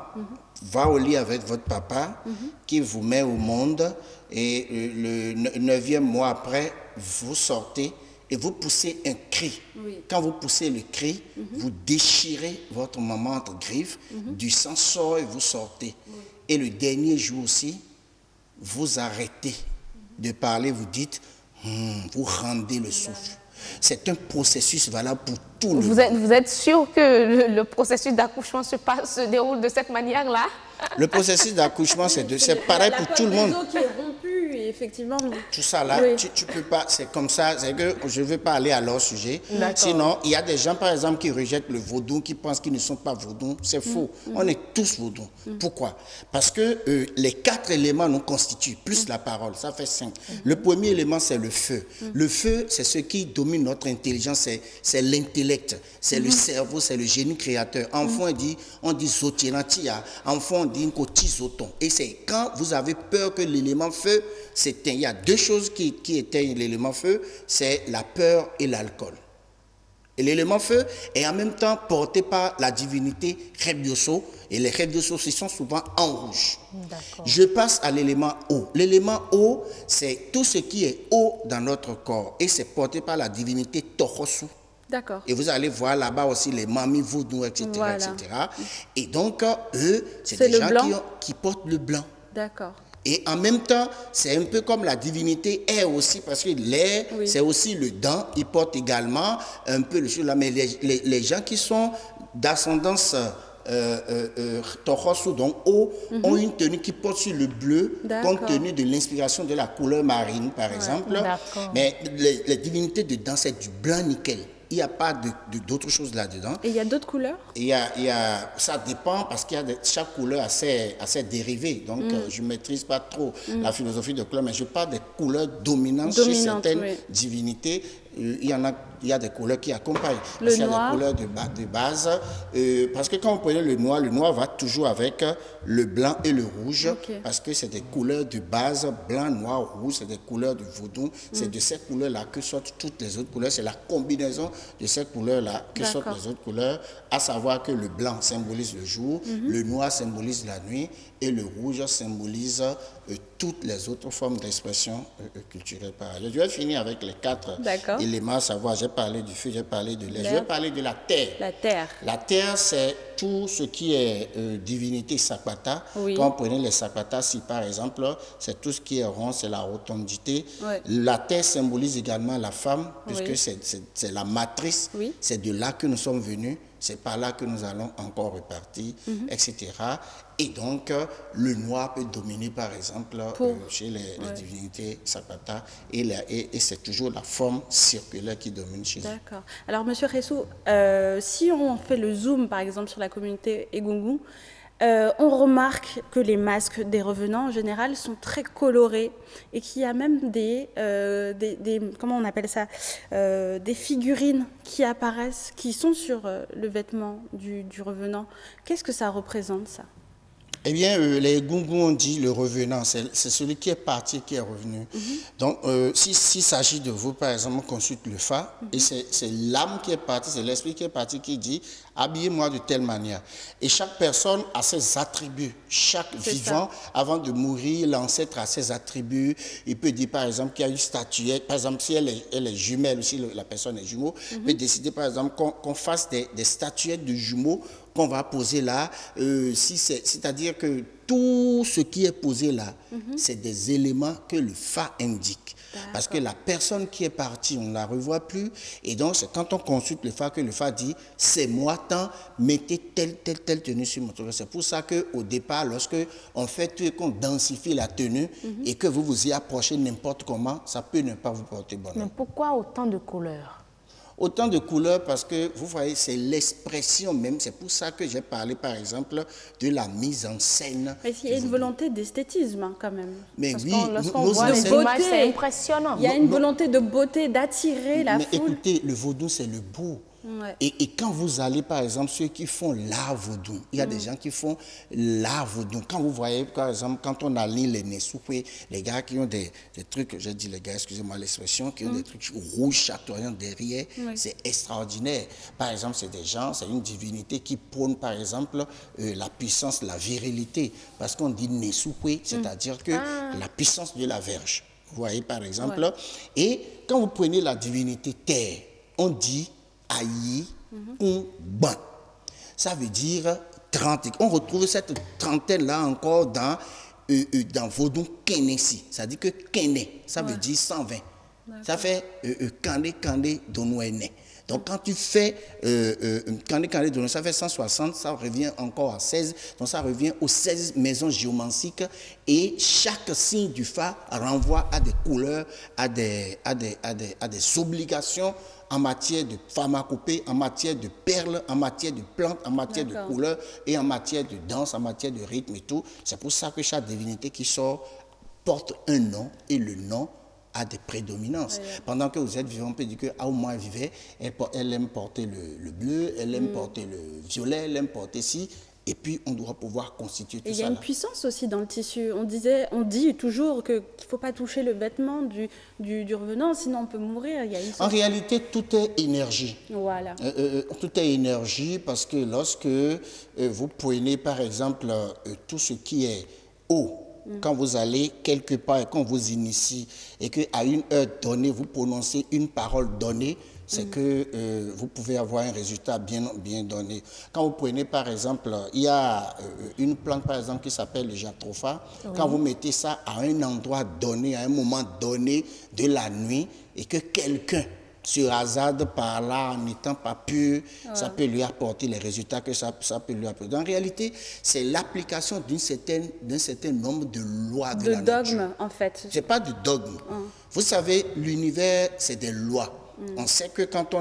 va au lit avec votre papa qui vous met au monde et le 9e mois après, vous sortez et vous poussez un cri. Quand vous poussez le cri, vous déchirez votre maman entre griffes, du sang sort et vous sortez. Et le dernier jour aussi, vous arrêtez de parler, vous dites, vous rendez le souffle. C'est un processus valable pour tout le monde. Vous êtes sûr que le processus d'accouchement se déroule de cette manière-là? Le processus d'accouchement, c'est pareil pour tout le monde. La qui est rompue, effectivement. Tout ça là, tu peux pas, c'est comme ça, c'est que je ne veux pas aller à leur sujet. Sinon, il y a des gens, par exemple, qui rejettent le vaudou, qui pensent qu'ils ne sont pas vaudou. C'est faux. On est tous vaudou. Pourquoi? Parce que les 4 éléments nous constituent, plus la parole, ça fait 5. Le premier élément, c'est le feu. Le feu, c'est ce qui domine notre intelligence, c'est l'intellect, c'est le cerveau, c'est le génie créateur. Enfant, on dit zotirantia. Enfant, on dit zoton. Et c'est quand vous avez peur que l'élément feu s'éteint. Il y a 2 choses qui éteignent l'élément feu, c'est la peur et l'alcool. Et l'élément feu est en même temps porté par la divinité Khebioso. Et les Khebioso, ils sont souvent en rouge. Je passe à l'élément eau. L'élément eau, c'est tout ce qui est eau dans notre corps. Et c'est porté par la divinité Tohosu. D'accord. Et vous allez voir là-bas aussi les mamies vaudou, etc. etc. Et donc, eux, c'est des gens qui portent le blanc. D'accord. Et en même temps, c'est un peu comme la divinité air aussi, parce que l'air, c'est aussi le dent. Ils portent également un peu le chose là. Mais les gens qui sont d'ascendance Tohosu, donc eau, ont une tenue qui porte sur le bleu, compte tenu de l'inspiration de la couleur marine, par exemple. Mais les divinités dedans, c'est du blanc nickel. Il n'y a pas d'autres choses là-dedans. Et il y a d'autres couleurs? Ça dépend parce qu'il y a chaque couleur a ses dérivés. Donc, je ne maîtrise pas trop la philosophie de couleur, mais je parle des couleurs dominantes chez certaines divinités. Il y a des couleurs qui accompagnent. Il y a des couleurs de base. Parce que quand vous prenez le noir va toujours avec le blanc et le rouge. Parce que c'est des couleurs de base, blanc, noir, rouge, c'est des couleurs du vaudou. C'est de ces couleurs-là que sortent toutes les autres couleurs. C'est la combinaison de ces couleurs-là que sortent les autres couleurs. À savoir que le blanc symbolise le jour, le noir symbolise la nuit et le rouge symbolise toutes les autres formes d'expression culturelle. Je vais finir avec les 4 éléments à savoir. J'ai parlé du feu, j'ai parlé de l'air, je vais parler de la terre. La terre. La terre, c'est tout ce qui est divinité Sapata. Quand vous prenez les Sapata, si par exemple, c'est tout ce qui est rond, c'est la rotondité. La terre symbolise également la femme, puisque c'est la matrice. C'est de là que nous sommes venus. C'est par là que nous allons encore repartir, etc. Et donc, le noir peut dominer, par exemple, chez les divinités Sapata, et c'est toujours la forme circulaire qui domine chez eux. D'accord. Alors, Monsieur Ressou, si on fait le zoom, par exemple, sur la communauté Egungun, on remarque que les masques des revenants, en général, sont très colorés et qu'il y a même des comment on appelle ça, des figurines qui apparaissent, qui sont sur le vêtement du revenant. Qu'est-ce que ça représente, ça? Eh bien, les Gungun ont dit le revenant, c'est celui qui est parti, qui est revenu. Donc, s'il s'agit de vous, par exemple, on consulte le Fa, et c'est l'âme qui est partie, c'est l'esprit qui est parti qui dit « habillez-moi de telle manière ». Et chaque personne a ses attributs. Chaque vivant, avant de mourir, l'ancêtre a ses attributs. Il peut dire, par exemple, qu'il y a une statuette. Par exemple, si elle est jumelle, ou si la personne est jumeau, il peut décider, par exemple, qu'on fasse des statuettes de jumeaux qu'on va poser là, c'est-à-dire que tout ce qui est posé là, c'est des éléments que le Fa indique. Parce que la personne qui est partie, on ne la revoit plus. Et donc, c'est quand on consulte le Fa que le Fa dit, c'est moi tant, mettez telle tenue sur mon truc. C'est pour ça qu'au départ, lorsque on fait tout et qu'on densifie la tenue et que vous vous y approchez n'importe comment, ça peut ne pas vous porter bonheur. Mais pourquoi autant de couleurs? Autant de couleurs parce que, vous voyez, c'est l'expression même. C'est pour ça que j'ai parlé, par exemple, de la mise en scène. Mais il y a une volonté d'esthétisme, quand même. Mais parce oui, lorsqu'on voit les images, c'est impressionnant. Il y a une volonté de beauté, d'attirer la foule. Mais écoutez, le vaudou, c'est le beau. Et quand vous allez, par exemple, ceux qui font l'art vaudou, il y a des gens qui font l'art vaudou. Quand vous voyez, par exemple, quand on aligne les Nessoupé, les gars qui ont des trucs, j'ai dit les gars, excusez-moi l'expression, qui ont des trucs rouges chatoyants derrière, c'est extraordinaire. Par exemple, c'est des gens, c'est une divinité qui prône, par exemple, la puissance, la virilité. Parce qu'on dit Nessoupé, c'est-à-dire que la puissance de la verge. Vous voyez, par exemple. Et quand vous prenez la divinité terre, on dit Aïe ou Ban. Ça veut dire 30. On retrouve cette trentaine-là encore dans Vaudou Kenesi. Ça dit que Kene, ça veut dire 120. Ça fait Kande Donouene. Donc quand tu fais Kande Donouene, ça fait 160, ça revient encore à 16. Donc ça revient aux 16 maisons géomanciques. Et chaque signe du Fa renvoie à des couleurs, à des obligations en matière de pharmacopée, en matière de perles, en matière de plantes, en matière de couleurs et en matière de danse, en matière de rythme et tout. C'est pour ça que chaque divinité qui sort porte un nom et le nom a des prédominances. Pendant que vous êtes vivant, on peut dire que Aouma vivait, elle aime porter le bleu, elle aime porter le violet, elle aime porter ci. Et puis, on doit pouvoir constituer tout ça. Il y a une puissance aussi dans le tissu. On dit toujours qu'il ne faut pas toucher le vêtement du revenant, sinon on peut mourir. En réalité, tout est énergie. Voilà. Tout est énergie parce que lorsque vous prenez, par exemple, tout ce qui est eau, quand vous allez quelque part et qu'on vous initie et qu'à une heure donnée, vous prononcez une parole donnée, c'est que vous pouvez avoir un résultat bien donné. Quand vous prenez, par exemple, il y a une plante, par exemple, qui s'appelle le jatropha. Quand vous mettez ça à un endroit donné, à un moment donné de la nuit, et que quelqu'un se hasarde par là en n'étant pas pur, ça peut lui apporter les résultats que ça peut lui apporter. En réalité, c'est l'application d'un certain nombre de lois de la nature. De dogmes, en fait. Ce n'est pas de dogme. Vous savez, l'univers, c'est des lois. On sait que quand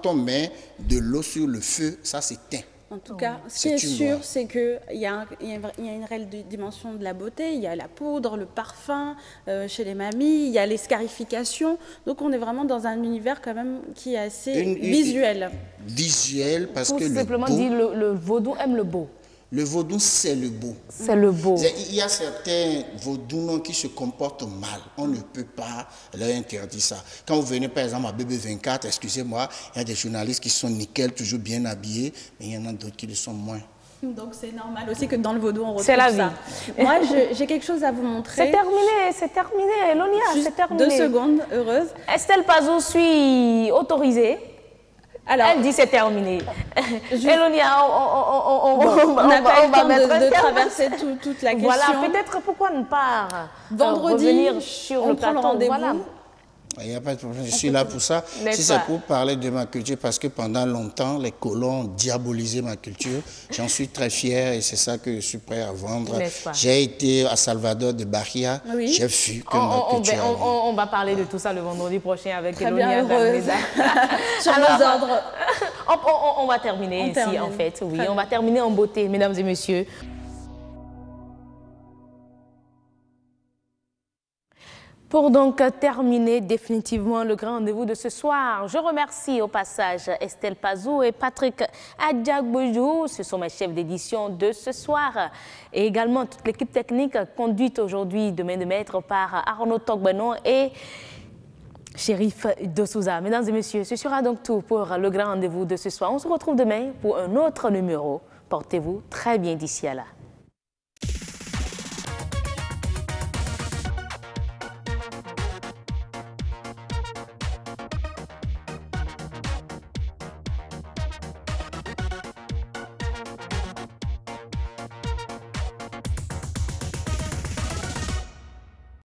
on met de l'eau sur le feu, ça s'éteint. En tout cas, ce qui est sûr, c'est qu'il y a une réelle dimension de la beauté. Il y a la poudre, le parfum chez les mamies, il y a les scarifications. Donc on est vraiment dans un univers quand même qui est assez visuel. Visuel parce que simplement dire le vaudou aime le beau. Le vaudou, c'est le beau. C'est le beau. Il y a certains vaudous qui se comportent mal. On ne peut pas leur interdire ça. Quand vous venez par exemple à BB24, excusez-moi, il y a des journalistes qui sont nickel, toujours bien habillés, mais il y en a d'autres qui le sont moins. Donc c'est normal aussi que dans le vaudou, on retrouve ça. C'est la vie. Moi, j'ai quelque chose à vous montrer. C'est terminé, Elonia, c'est terminé. 2 secondes, heureuse. Estelle Pazou suis autorisée. Alors, elle dit c'est terminé. Elonia, on n'a pas eu le temps de traverser toute la question. Voilà, peut-être pourquoi ne pas revenir sur le plateau. Voilà. Il n'y a pas de problème, je suis là pour ça. Si c'est pour parler de ma culture, parce que pendant longtemps, les colons ont diabolisé ma culture, j'en suis très fier et c'est ça que je suis prêt à vendre. J'ai été à Salvador de Bahia, j'ai vu que ma culture... On va parler de tout ça le vendredi prochain avec Elonia Darmeza. Sur nos ordres. On va terminer ici, en fait. Oui, on va terminer en beauté, mesdames et messieurs. Pour donc terminer définitivement le grand rendez-vous de ce soir, je remercie au passage Estelle Pazou et Patrick Adjagbojou. Ce sont mes chefs d'édition de ce soir. Et également toute l'équipe technique conduite aujourd'hui de main de maître par Arnaud Togbenon et Chérif Dosouza. Mesdames et messieurs, ce sera donc tout pour le grand rendez-vous de ce soir. On se retrouve demain pour un autre numéro. Portez-vous très bien d'ici à là.